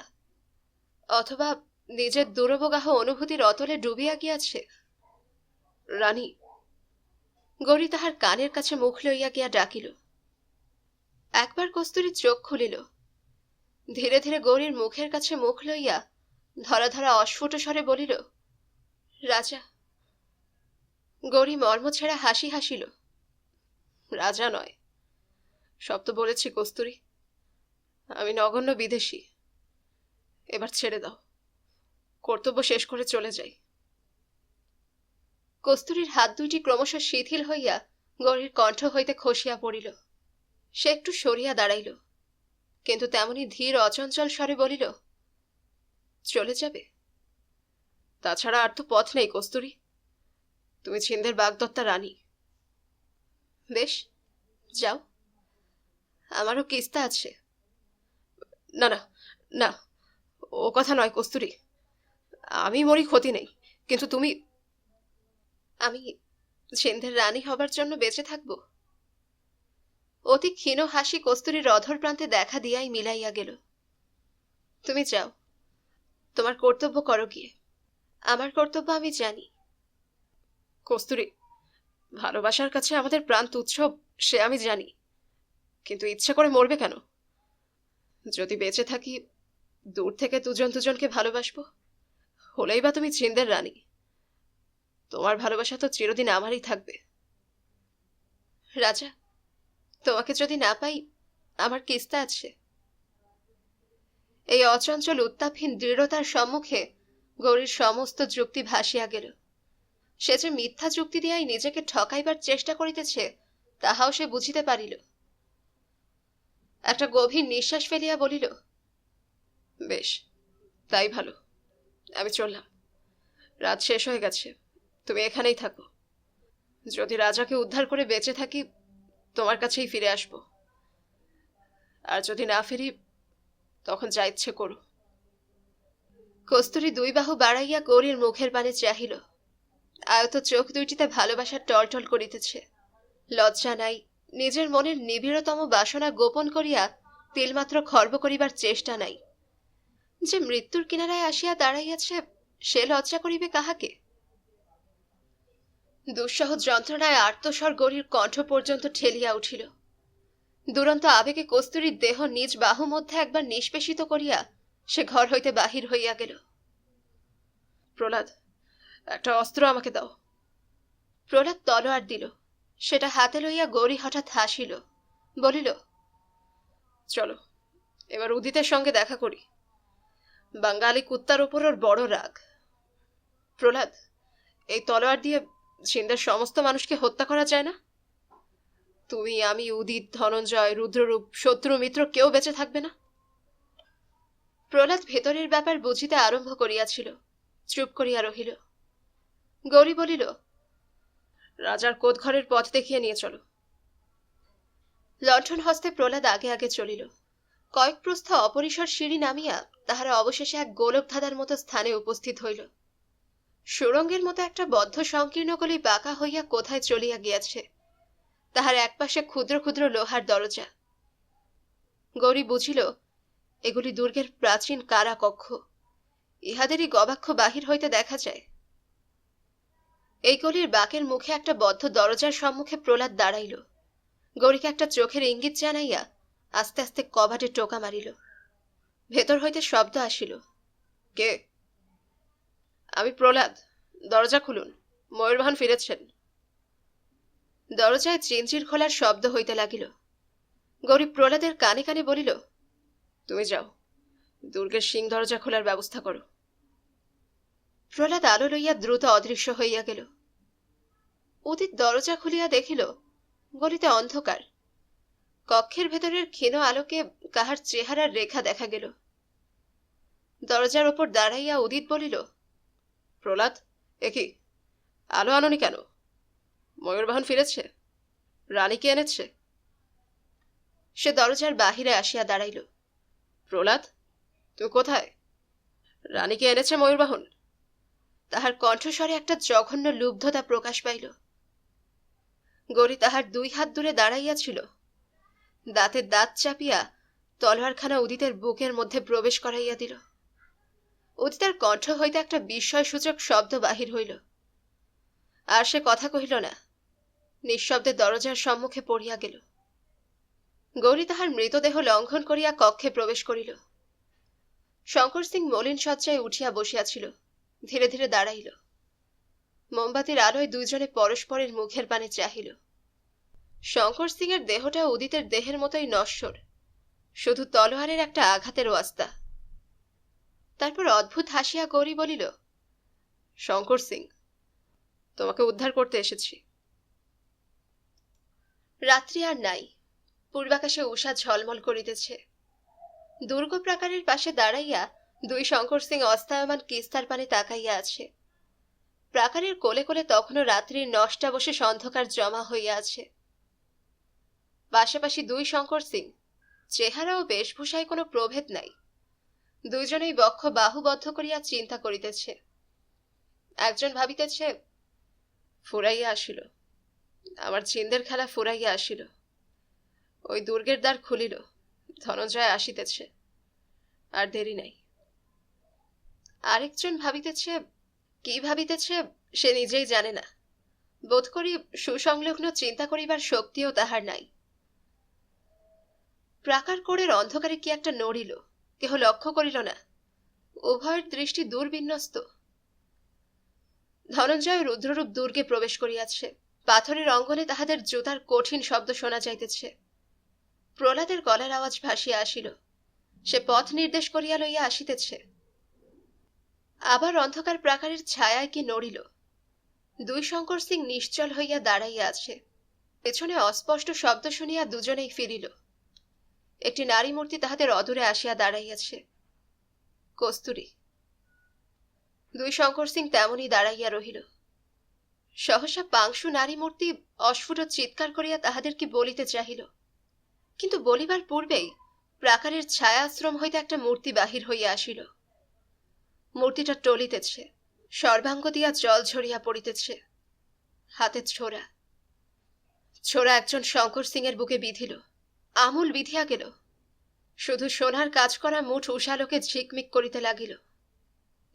অথবা নিজের দুরবগাহ অনুভূতির অতলে ডুবিয়া গিয়াছে? রানী। গৌরী তাহার কানের কাছে মুখ লইয়া গিয়া ডাকিল। একবার কস্তুরী চোখ খুলিল। ধীরে ধীরে গৌরীর মুখের কাছে মুখ লইয়া ধরা ধরা অস্ফুট স্বরে বলিল, রাজা। গৌরী মর্মছেড়া হাসি হাসিল। রাজা নয়, সব তো বলেছি কস্তুরী, আমি নগণ্য বিদেশী। এবার ছেড়ে দাও, কর্তব্য শেষ করে চলে যাই। কস্তুরীর হাত দুইটি ক্রমশ শিথিল হইয়া গৌরীর কণ্ঠ হইতে খসিয়া পড়িল। সে একটু সরিয়া দাঁড়াইল, কিন্তু তেমনি ধীর অচঞ্চল স্বরে বলিল, চলে যাবে? তাছাড়া আর তো পথ নেই কস্তুরী, তুমি ছিন্দের বাগদত্তা রানী। বেশ, যাও, আমারও কিস্তা আছে। না না না, ও কথা নয় কস্তুরী, আমি মরি ক্ষতি নেই, কিন্তু তুমি। আমি ছিন্দের রানী হবার জন্য বেঁচে থাকব? অতি ক্ষীণ হাসি কস্তুরীর অধর প্রান্তে দেখা দিয়াই মিলাইয়া গেল। তুমি যাও, তোমার কর্তব্য করো গিয়ে। আমার কর্তব্য আমি জানি। কস্তুরী, ভালোবাসার কাছে আমাদের প্রাণ তুচ্ছ, সে আমি জানি, কিন্তু ইচ্ছা করে মরবে কেন? যদি বেঁচে থাকি, দূর থেকে দুজন দুজনকে ভালোবাসবো, হলেই বা তুমি ছিন্দের রানী। তোমার ভালোবাসা তো চিরদিন আমারই থাকবে। রাজা, তোমাকে যদি না পাই, আমার কিস্তা আছে। এই অচঞ্চল উত্তাপহীন দৃঢ়তার সম্মুখে গৌরীর সমস্ত যুক্তি ভাসিয়া গেল। সে যে মিথ্যা যুক্তি দিয়াই নিজেকে ঠকাইবার চেষ্টা করিতেছে, তাহাও সে বুঝিতে পারিল। একটা গভীর নিঃশ্বাস ফেলিয়া বলিল, বেশ, তাই ভালো, আমি চললাম। রাত শেষ হয়ে গেছে, তুমি এখানেই থাকো। যদি রাজাকে উদ্ধার করে বেঁচে থাকি, তোমার কাছেই ফিরে আসব। আর যদি না ফিরি, তখন যা ইচ্ছে করো। কস্তুরী দুই বাহু বাড়াইয়া গৌরীর মুখের পানে চাহিল। আয়ত চোখ দুইটিতে ভালোবাসার টলটল করিতেছে। লজ্জা নাই, নিজের মনের নিবিড়তম বাসনা গোপন করিয়া তিলমাত্র খর্ব করিবার চেষ্টা নাই। যে মৃত্যুর কিনারায় আসিয়া দাঁড়াইয়াছে, সে লজ্জা করিবে কাহাকে? দুঃসহ যন্ত্রণায় আর্তস্বর গৌরীর কণ্ঠ পর্যন্ত ঠেলিয়া উঠিল। দুরন্ত আবেগে কস্তুরীর দেহ নিজ বাহু মধ্যে একবার নিষ্পেষিত করিয়া সে ঘর হইতে বাহির হইয়া গেল। প্রহ্লাদ, একটা অস্ত্র আমাকে দাও। প্রহ্লাদ তলোয়ার দিল। সেটা হাতে লইয়া গৌরী হঠাৎ হাসিল, বলিল, চলো, এবার উদিতের সঙ্গে দেখা করি। বাঙালি কুত্তার উপর ওর বড় রাগ। প্রহ্লাদ, এই তলোয়ার দিয়ে ছিন্দের সমস্ত মানুষকে হত্যা করা যায় না? তুমি, আমি, উদিত, ধনঞ্জয়, রুদ্ররূপ, শত্রু মিত্র কেউ বেঁচে থাকবে না। প্রহ্লাদ ভেতরের ব্যাপার বুঝিতে আরম্ভ করিয়াছিল, চুপ করিয়া রহিল। গৌরী বলিল, রাজার কোতঘরের পথ দেখিয়ে নিয়ে চলো। লণ্ঠন হস্তে প্রহ্লাদ আগে আগে চলিল। কয়েক প্রস্থ অপরিসর সিঁড়ি নামিয়া তাহারা অবশেষে এক গোলকধাঁধার মতো স্থানে উপস্থিত হইল। সুড়ঙ্গের মতো একটা বদ্ধ সংকীর্ণ গলি বাঁকা হইয়া কোথায় চলিয়া গিয়াছে। তাহার একপাশে ক্ষুদ্র ক্ষুদ্র লোহার দরজা। গৌরী বুঝিল, এগুলি দুর্গের প্রাচীন কারা কক্ষ। ইহাদেরই গবাক্ষ বাহির হইতে দেখা যায়। এই গলির বাঁকের মুখে একটা বদ্ধ দরজার সম্মুখে প্রহ্লাদ দাঁড়াইল। গৌরীকে একটা চোখের ইঙ্গিত জানাইয়া আস্তে আস্তে কবাটে টোকা মারিল। ভেতর হইতে শব্দ আসিল, কে? আমি প্রহ্লাদ, দরজা খুলুন, ময়ূরবাহন ফিরেছেন। দরজায় চিনচির খোলার শব্দ হইতে লাগিল। গৌরী প্রহ্লাদের কানে কানে বলিল, তুমি যাও, দুর্গের সিং দরজা খোলার ব্যবস্থা করো। প্রহ্লাদ আলো লইয়া দ্রুত অদৃশ্য হইয়া গেল। উদিত দরজা খুলিয়া দেখিল, গলিতে অন্ধকার। কক্ষের ভেতরের ক্ষীণ আলোকে কাহার চেহারার রেখা দেখা গেল। দরজার ওপর দাঁড়াইয়া উদিত বলিল, প্রহ্লাদ, একি আলো আনোনি কেন? ময়ূরবাহন ফিরেছে? রানীকে এনেছে? সে দরজার বাহিরে আসিয়া দাঁড়াইল। প্রহ্লাদ, তুই কোথায়? রানীকে এনেছে ময়ূরবাহন? তাহার কণ্ঠস্বরে একটা জঘন্য লুব্ধতা প্রকাশ পাইল। গৌরী তাহার 2 হাত দূরে দাঁড়াইয়াছিল। দাঁতে দাঁত চাপিয়া তলোয়ারখানা উদিতের বুকের মধ্যে প্রবেশ করাইয়া দিল। উদিতের কণ্ঠ হইতে একটা বিস্ময়সূচক শব্দ বাহির হইল। আর সে কথা কহিল না, নিঃশব্দে দরজার সম্মুখে পড়িয়া গেল। গৌরী তাহার মৃতদেহ লঙ্ঘন করিয়া কক্ষে প্রবেশ করিল। শঙ্কর সিং মলিন শয্যায় উঠিয়া বসিয়াছিল। ধীরে ধীরে দাঁড়াইল। মোমবাতির আলোয় দুইজনে পরস্পরের মুখের পানে চাহিল। শঙ্কর সিং এর দেহটা উদিতের দেহের মতোই নশ্বর, শুধু তলোয়ারের একটা আঘাতের ওয়াস্তা। তারপর অদ্ভুত হাসিয়া গৌরী বলিল, শঙ্কর সিং, তোমাকে উদ্ধার করতে এসেছি। রাত্রি আর নাই। পূর্বাকাশে উষা ঝলমল করিতেছে। দুর্গ প্রাকারের পাশে দাঁড়াইয়া 2 শঙ্কর সিং অস্তায়মান কিস্তার পানে তাকাইয়া আছে। প্রাকারের কোলে কোলে তখনও রাত্রির নষ্টা বসে অন্ধকার জমা হইয়া আছে। পাশাপাশি 2 শঙ্কর সিং, চেহারা ও বেশভূষায় কোনো প্রভেদ নাই। দুইজনেই বক্ষ বাহুবদ্ধ করিয়া চিন্তা করিতেছে। একজন ভাবিতেছে, ফুরাইয়া আসিল, আমার চিন্দের খেলা ফুরাইয়া আসিল। ওই দুর্গের দ্বার খুলিল, ধনঞ্জয় আসিতেছে, আর দেরি নাই। আরেকজন ভাবিতেছে, কি ভাবিতেছে সে নিজেই জানে না। বোধ করি সুসংলগ্ন চিন্তা করিবার শক্তিও তাহার নাই। প্রাকার কোণের অন্ধকারে কি একটা নড়িল, কেহ লক্ষ্য করিল না। উভয়ের দৃষ্টি দূরবিন্যস্ত। ধনঞ্জয় রুদ্ররূপ দুর্গে প্রবেশ করিয়াছে। পাথরের অঙ্গনে তাহাদের জুতার কঠিন শব্দ শোনা যাইতেছে। প্রহ্লাদের গলার আওয়াজ ভাসিয়া আসিল। সে পথ নির্দেশ করিয়া লইয়া আসিতেছে। আবার অন্ধকার প্রাকারের ছায়ায় কি নড়িল। 2 শঙ্কর সিং নিশ্চল হইয়া দাঁড়াইয়া আছে। পেছনে অস্পষ্ট শব্দ শুনিয়া দুজনেই ফিরিল। একটি নারী মূর্তি তাহাদের অদূরে আসিয়া দাঁড়াইয়াছে। কস্তুরী। 2 শঙ্কর সিং তেমনই দাঁড়াইয়া রহিল। সহসা পাংশু নারী মূর্তি অস্ফুট চিৎকার করিয়া তাহাদের কি বলিতে চাহিল, কিন্তু বলিবার পূর্বেই প্রাকারের ছায়া আশ্রম হইতে একটা মূর্তি বাহির হইয়া আসিল। মূর্তিটা টলিতেছে, সর্বাঙ্গ দিয়া জল ঝরিয়া পড়িতেছে। হাতে ছোরা। ছোরা একজন শঙ্কর সিং এর বুকে বিধিল। আমূল বিধিয়া গেল। শুধু সোনার কাজ করা মুঠ উষালোকে ঝিকমিক করিতে লাগিল।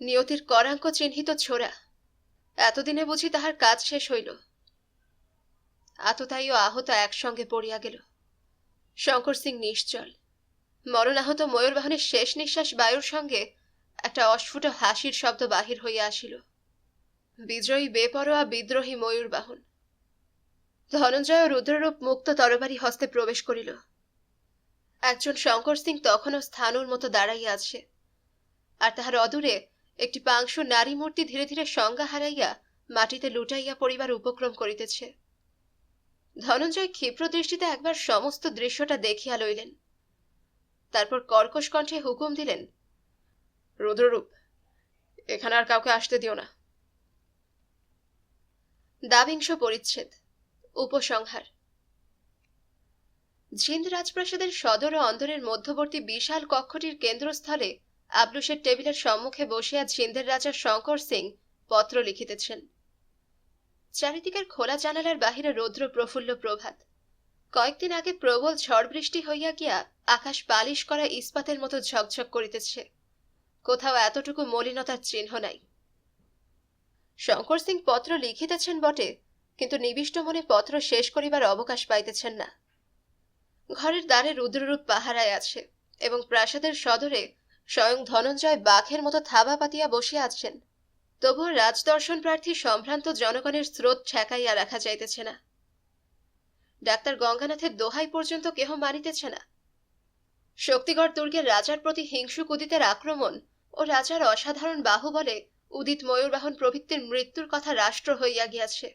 নিয়তির করাঙ্ক চিহ্নিত ছোরা। এতদিনে বুঝি তাহার কাজ শেষ হইল। আততায়ী ও আহত একসঙ্গে পড়িয়া গেল। শঙ্কর সিং নিশ্চল। মরণাহত ময়ূরবাহনের শেষ নিঃশ্বাস বায়ুর সঙ্গে একটা অস্ফুট হাসির শব্দ বাহির হইয়া আসিল। বিজয়ী বেপরোয়া বিদ্রোহী ময়ূরবাহন। ধনঞ্জয় ও রুদ্ররূপ মুক্ত তরবারি হস্তে প্রবেশ করিল। একজন শঙ্কর সিং তখনও স্থানুর মতো দাঁড়াইয়া আছে, আর তাহার অদূরে একটি পাংশু নারী মূর্তি ধীরে ধীরে সংজ্ঞা হারাইয়া মাটিতে লুটাইয়া পড়িবার উপক্রম করিতেছে। ধনঞ্জয় ক্ষিপ্র দৃষ্টিতে একবার সমস্ত দৃশ্যটা দেখিয়া লইলেন। তারপর কর্কশ কণ্ঠে হুকুম দিলেন, রুদ্ররূপ, এখানে আর কাউকে আসতে দিও না। 22 পরিচ্ছেদ। উপসংহার। জিন্দ রাজপ্রাসাদের সদর ও অন্দরের মধ্যবর্তী বিশাল কক্ষটির কেন্দ্রস্থলে আবলুসের টেবিলের সম্মুখে বসিয়া জিন্দের রাজা শঙ্কর সিং পত্র লিখিতেছেন। চারিদিকের খোলা জানালার বাহিরে রৌদ্র প্রফুল্ল প্রভাত। কয়েকদিন আগে প্রবল ঝড় বৃষ্টি হইয়া গিয়া আকাশ পালিশ করা ইস্পাতের মতো ঝকঝক করিতেছে। কোথাও এতটুকু মলিনতার চিহ্ন নাই। শঙ্কর সিং পত্র লিখিতেছেন বটে, কিন্তু নিবিষ্ট মনে পত্র শেষ করিবার অবকাশ পাইতেছেন না। ঘরের দ্বারে রুদ্ররূপ পাহারায় আছে, এবং প্রাসাদের সদরে স্বয়ং ধনঞ্জয় বাঘের মতো থাবা পাতিয়া বসিয়া আছেন। তবুও রাজদর্শন প্রার্থী সম্ভ্রান্ত জনগণের স্রোত ঠেকাইয়া রাখা যাইতেছে না। ডাক্তার গঙ্গানাথের দোহাই পর্যন্ত কেহ মানিতেছে না। শক্তিগড় দুর্গের রাজার প্রতি হিংসুক উদিতের আক্রমণ ও রাজার অসাধারণ বাহুবলে উদিত ময়ূরবাহন প্রভৃতির মৃত্যুর কথা রাষ্ট্র হইয়া গিয়াছে।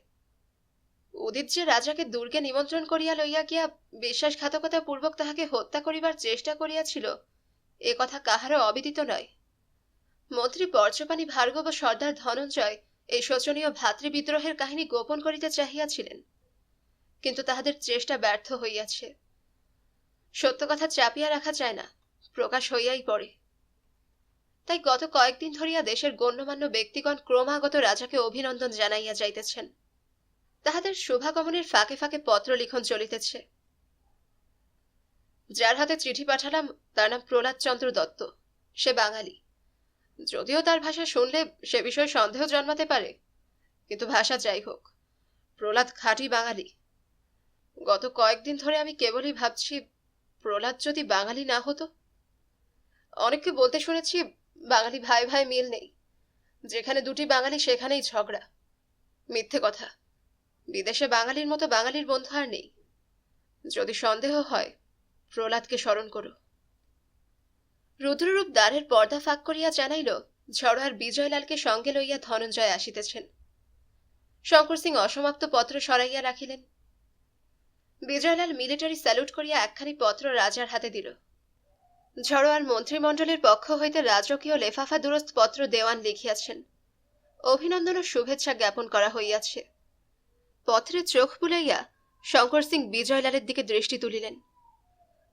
উদিত যে রাজাকে দুর্গে নিমন্ত্রণ করিয়া লইয়া গিয়া বিশ্বাসঘাতকতা পূর্বক তাহাকে হত্যা করিবার চেষ্টা করিয়াছিল, এ কথা কাহারও অবিদিত নয়। মন্ত্রী বর্ষপাণি ভার্গব ও সর্দার ধনঞ্জয় এই শোচনীয় ভ্রাতৃবিদ্রোহের কাহিনী গোপন করিতে চাহিয়াছিলেন, কিন্তু তাহাদের চেষ্টা ব্যর্থ হইয়াছে। সত্য কথা চাপিয়া রাখা যায় না, প্রকাশ হইয়াই পড়ে। তাই গত কয়েকদিন ধরিয়া দেশের গণ্যমান্য ব্যক্তিগণ ক্রমাগত রাজাকে অভিনন্দন জানাইয়া যাইতেছেন। তাহাদের শুভাগমনের ফাঁকে ফাঁকে পত্র লিখন চলিতেছে। যার হাতে চিঠি পাঠালাম তার নাম প্রহ্লাদ চন্দ্র দত্ত। সে বাঙালি। যদিও তার ভাষা শুনলে সে বিষয়ে সন্দেহ জন্মাতে পারে, কিন্তু ভাষা যাই হোক, প্রহ্লাদ খাঁটি বাঙালি। গত কয়েকদিন ধরে আমি কেবলই ভাবছি, প্রহ্লাদ যদি বাঙালি না হতো। অনেককে বলতে শুনেছি বাঙালি ভাই ভাই মিল নেই, যেখানে দুটি বাঙালি সেখানেই ঝগড়া। মিথ্যে কথা। বিদেশে বাঙালির মতো বাঙালির বন্ধু আর নেই। যদি সন্দেহ হয়, প্রহ্লাদকে স্মরণ করো। রুদ্ররূপ দ্বারের পর্দা ফাঁক করিয়া জানাইল, ঝড়োয়ার বিজয়লালকে সঙ্গে লইয়া ধনঞ্জয় আসিতেছেন। শঙ্কর সিং অসমাপ্ত পত্র সরাইয়া রাখিলেন। বিজয়লাল মিলিটারি স্যালুট করিয়া একখানি পত্র রাজার হাতে দিল। ঝড়োয়ার মন্ত্রিমণ্ডলের পক্ষ হইতে রাজকীয় লেফাফা দুরস্ত পত্র দেওয়ান লিখিয়াছেন। অভিনন্দন ও শুভেচ্ছা জ্ঞাপন করা হইয়াছে। পত্রে চোখ বুলাইয়া শঙ্কর সিং বিজয়লালের দিকে দৃষ্টি তুলিলেন।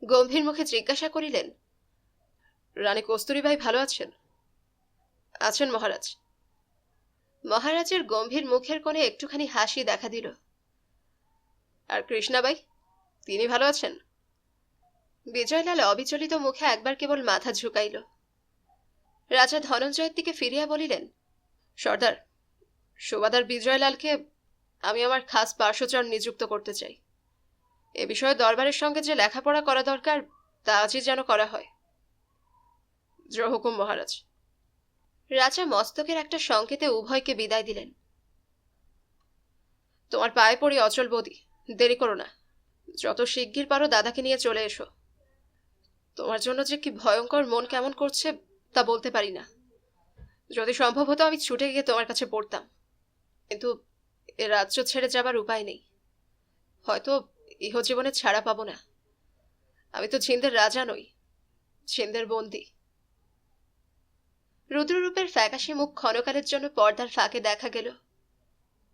গম্ভীর মুখে জিজ্ঞাসা করিলেন, রানী কস্তুরীবাই ভালো আছেন? আছেন মহারাজ। মহারাজের গম্ভীর মুখের কোণে একটুখানি হাসি দেখা দিল। আর কৃষ্ণাবাই, তিনি ভালো আছেন? বিজয়লাল অবিচলিত মুখে একবার কেবল মাথা ঝুঁকাইল। রাজা ধনঞ্জয়ের দিকে ফিরিয়া বলিলেন, সর্দার, সুবাদার বিজয়লালকে আমি আমার খাস পার্শ্বচর নিযুক্ত করতে চাই। এ বিষয়ে দরবারের সঙ্গে যে লেখাপড়া করা দরকার তা আজই যেন করা হয়। জয় হুকুম মহারাজ। রাজা মস্তকের একটা সংকেতে উভয়কে বিদায় দিলেন। তোমার পায়ে পড়ি অচল বৌদি, দেরি করো না। যত শিগগির পারো দাদাকে নিয়ে চলে এসো। তোমার জন্য যে কি ভয়ঙ্কর মন কেমন করছে তা বলতে পারি না। যদি সম্ভব হতো আমি ছুটে গিয়ে তোমার কাছে পড়তাম, কিন্তু এ রাজ্য ছেড়ে যাবার উপায় নেই। হয়তো ইহজীবনে ছাড়া পাবো না। আমি তো ঝিন্দের রাজা নই, ঝিন্দের বন্দী। রুদ্ররূপের ফ্যাকাশে মুখ ক্ষণকালের জন্য পর্দার ফাঁকে দেখা গেল।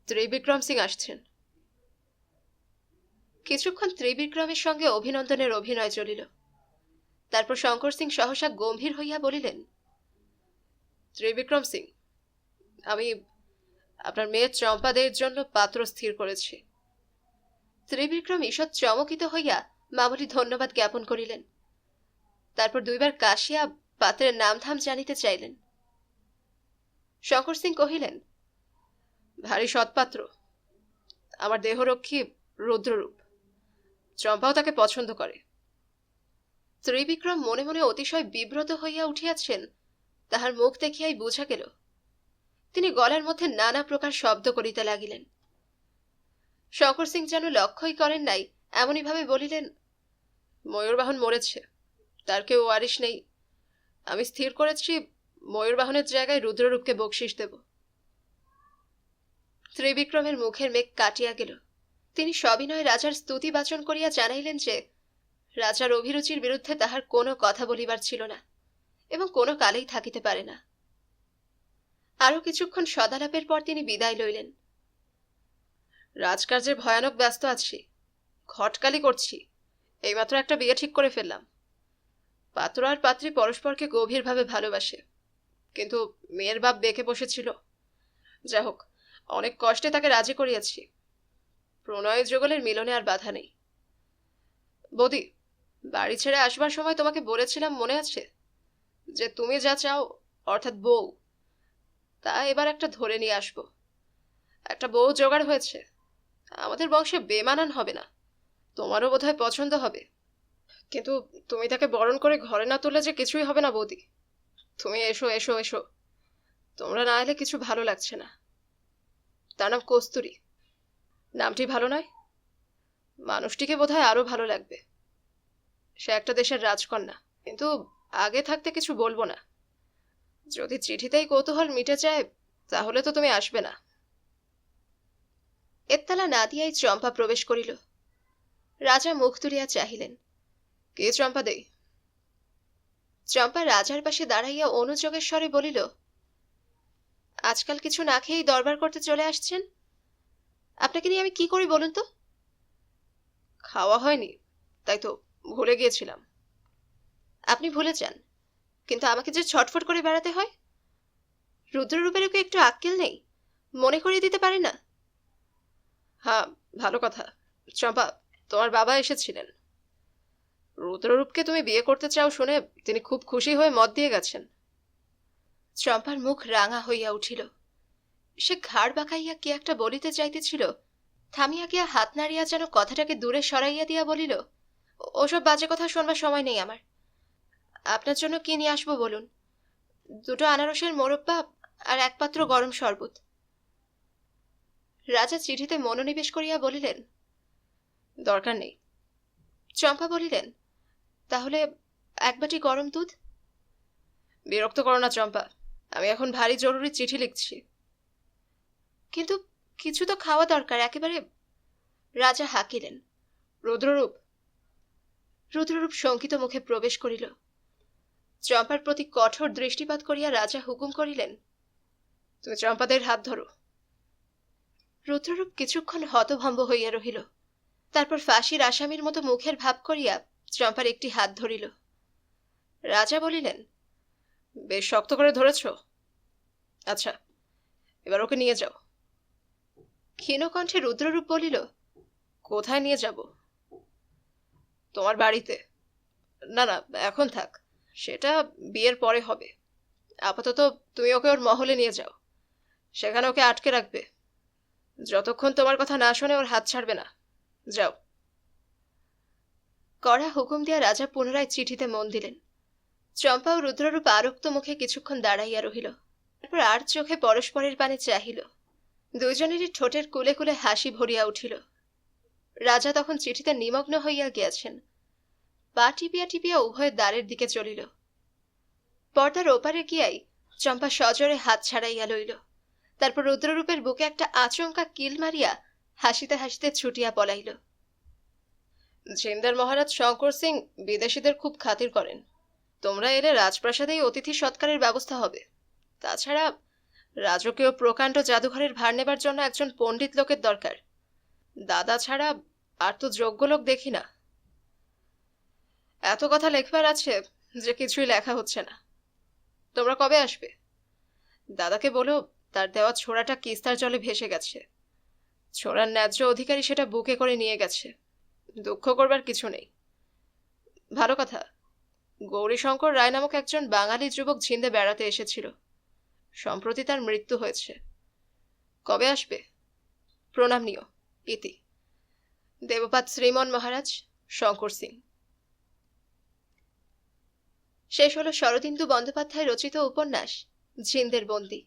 ত্রিবিক্রম সিং আসছেন। কিছুক্ষণ ত্রিবিক্রমের সঙ্গে অভিনন্দনের অভিনয় চলিল। তারপর শঙ্কর সিং সহসা গম্ভীর হইয়া বলিলেন, ত্রিবিক্রম সিং, আমি আপনার মেয়ে চম্পাদের জন্য পাত্র স্থির করেছি। ত্রিবিক্রম ঈষৎ চমকিত হইয়া মামুলি ধন্যবাদ জ্ঞাপন করিলেন। তারপর দুইবার কাশিয়া পাত্রের নামধাম জানিতে চাইলেন। শঙ্কর সিং কহিলেন, ভারী সৎপাত্র, আমার দেহরক্ষী রুদ্ররূপ। চম্পাও তাকে পছন্দ করে। ত্রিবিক্রম মনে মনে অতিশয় বিব্রত হইয়া উঠিয়াছেন, তাহার মুখ দেখিয়াই বুঝা গেল। তিনি গলার মধ্যে নানা প্রকার শব্দ করিতে লাগিলেন। শঙ্কর সিং যেন লক্ষ্যই করেন নাই, এমনই ভাবে বলিলেন, ময়ূরবাহন মরেছে, তার কেউ ওয়ারিশ নেই। আমি স্থির করেছি ময়ূরবাহনের জায়গায় রুদ্ররূপকে বকশিস দেব। ত্রিবিক্রমের মুখের মেঘ কাটিয়া গেল। তিনি সবিনয়ে রাজার স্তুতি বাচন করিয়া জানাইলেন যে রাজার অভিরুচির বিরুদ্ধে তাহার কোনো কথা বলিবার ছিল না এবং কোনো কালেই থাকিতে পারে না। আরো কিছুক্ষণ সদালাপের পর তিনি বিদায় লইলেন। রাজকার্যে ভয়ানক ব্যস্ত আছি, ঘটকালি করছি। এইমাত্র একটা বিয়ে ঠিক করে ফেললাম। পাত্র আর পাত্রী পরস্পরকে গভীরভাবে ভালোবাসে, কিন্তু মেয়ের বাপ বেঁকে বসেছিল। যা হোক, অনেক কষ্টে তাকে রাজি করিয়াছি। প্রণয় যুগলের মিলনে আর বাধা নেই। বৌদি, বাড়ি ছেড়ে আসবার সময় তোমাকে বলেছিলাম, মনে আছে, যে তুমি যা চাও, অর্থাৎ বউ, তা এবার একটা ধরে নিয়ে আসবো। একটা বউ জোগাড় হয়েছে। আমাদের বংশে বেমানান হবে না, তোমারও বোধহয় পছন্দ হবে। কিন্তু তুমি তাকে বরণ করে ঘরে না তুললে যে কিছুই হবে না বৌদি। তুমি এসো এসো এসো, তোমরা না এলে কিছু ভালো লাগছে না। তার নাম কস্তুরী। নামটি ভালো নয়? মানুষটিকে বোধহয় আরো ভালো লাগবে। সে একটা দেশের রাজকন্যা, কিন্তু আগে থাকতে কিছু বলবো না। যদি চিঠিতেই কৌতূহল মিটে যায় তাহলে তো তুমি আসবে না। এত্তালা না দিয়াই চম্পা প্রবেশ করিল। রাজা মুখ তুলিয়া চাহিলেন। কে চম্পা দে? চম্পা রাজার পাশে দাঁড়াইয়া অনুযোগের স্বরে বলিল, আজকাল কিছু না খেয়েই দরবার করতে চলে আসছেন। আপনাকে নিয়ে আমি কি করি বলুন তো? খাওয়া হয়নি, তাই তো ভুলে গিয়েছিলাম। আপনি ভুলে যান, কিন্তু আমাকে যে ছটফট করে বেড়াতে হয়। রুদ্ররূপেরও কি একটু আক্কেল নেই? মনে করিয়ে দিতে পারে না? হ্যাঁ, ভালো কথা। চম্পা, তোমার বাবা এসেছিলেন। রুদ্ররূপকে তুমি বিয়ে করতে চাও শুনে তিনি খুব খুশি হয়ে মত দিয়ে গেছেন। চম্পার মুখ রাঙা হইয়া উঠিল। সে ঘাড় বাঁকাইয়া কি একটা বলিতে চাইতেছিল, থামিয়া গিয়া হাত নাড়িয়া যেন কথাটাকে দূরে সরাইয়া দিয়া বলিল, ওসব বাজে কথা শোনবার সময় নেই আমার। আপনার জন্য কি নিয়ে আসবো বলুন? 2টো আনারসের মোরব্বা আর 1 পাত্র গরম শরবত। রাজা চিঠিতে মনোনিবেশ করিয়া বলিলেন, দরকার নেই। চম্পা বলিলেন, তাহলে 1 বাটি গরম দুধ। বিরক্ত করো না চম্পা, আমি এখন ভারী জরুরি চিঠি লিখছি। কিন্তু কিছু তো খাওয়া দরকার একেবারে। রাজা হাঁকিলেন, রুদ্ররূপ। রুদ্ররূপ শঙ্কিত মুখে প্রবেশ করিল। চম্পার প্রতি কঠোর দৃষ্টিপাত করিয়া রাজা হুকুম করিলেন, তুমি চম্পাদের হাত ধরো। রুদ্ররূপ কিছুক্ষণ হতভম্ব হইয়া রহিল। তারপর ফাঁসির আসামির মতো মুখের ভাব করিয়া চম্পার একটি হাত ধরিল। রাজা বলিলেন, বেশ শক্ত করে ধরেছ। আচ্ছা, এবার ওকে নিয়ে যাও। ক্ষীণকণ্ঠে রুদ্ররূপ বলিল, কোথায় নিয়ে যাব? তোমার বাড়িতে। না না, এখন থাক, সেটা বিয়ের পরে হবে। আপাতত তুমি ওকে ওর মহলে নিয়ে যাও, সেখানে ওকে আটকে রাখবে। যতক্ষণ তোমার কথা না শোনে ওর হাত ছাড়বে না। যাও। কড়া হুকুম দিয়া রাজা পুনরায় চিঠিতে মন দিলেন। চম্পা ও রুদ্ররূপ আরক্ত মুখে কিছুক্ষণ দাঁড়াইয়া রহিল। তারপর আর চোখে পরস্পরের পানে চাহিল। দুইজনেরই ঠোঁটের কুলে কুলে হাসি ভরিয়া উঠিল। রাজা তখন চিঠিতে নিমগ্ন হইয়া গিয়াছেন। পা টিপিয়া টিপিয়া উভয় দ্বারের দিকে চলিল। পর্দার ওপারে গিয়াই চম্পা সজোরে হাত ছাড়াইয়া লইল। তারপর রুদ্ররূপের বুকে একটা আচমকা কিল মারিয়া হাসিতে হাসিতে ছুটিয়া পলাইল। জিন্দার মহারাজ শঙ্কর সিং বিদেশিদের খুব খাতির করেন। তোমরা এলে রাজপ্রাসাদেই অতিথি সৎকারের ব্যবস্থা হবে। তাছাড়া রাজকীয় প্রকাণ্ড জাদুঘরের ভার নেবার জন্য একজন পণ্ডিত লোকের দরকার। দাদা ছাড়া আর তো যোগ্য লোক দেখি না। এত কথা লেখবার আছে যে কিছুই লেখা হচ্ছে না। তোমরা কবে আসবে? দাদাকে বলো তার দেওয়া ছোড়াটা কিস্তার জলে ভেসে গেছে। ছোড়ার ন্যায্য অধিকারী সেটা বুকে করে নিয়ে গেছে। দুঃখ করবার কিছু নেই। ভালো কথা, গৌরীশঙ্কর রায় নামক একজন বাঙালি যুবক ঝিন্দে বেড়াতে এসেছিল। সম্প্রতি তার মৃত্যু হয়েছে। কবে আসবে? প্রণাম নিও। ইতি দেবপাত শ্রীমন মহারাজ শঙ্কর সিং। শেষ হলো শরদিন্দু বন্দ্যোপাধ্যায় রচিত উপন্যাস ঝিন্দের বন্দী।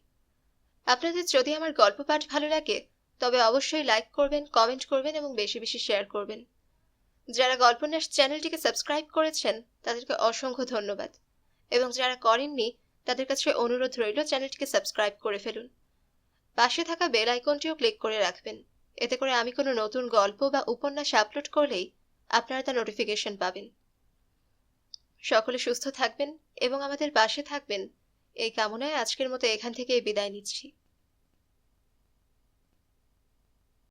আপনাদের যদি আমার গল্প পাঠ ভালো লাগে তবে অবশ্যই লাইক করবেন, কমেন্ট করবেন এবং বেশি বেশি শেয়ার করবেন। যারা গল্পন্যাস চ্যানেলটিকে সাবস্ক্রাইব করেছেন তাদেরকে অসংখ্য ধন্যবাদ, এবং যারা করেননি তাদের কাছে অনুরোধ রইল চ্যানেলটিকে সাবস্ক্রাইব করে ফেলুন। পাশে থাকা বেল আইকনটিও ক্লিক করে রাখবেন। এতে করে আমি কোনো নতুন গল্প বা উপন্যাস আপলোড করলেই আপনারা তার নোটিফিকেশন পাবেন। সকলে সুস্থ থাকবেন এবং আমাদের পাশে থাকবেন এই কামনায় আজকের মতো এখান থেকে বিদায় নিচ্ছি।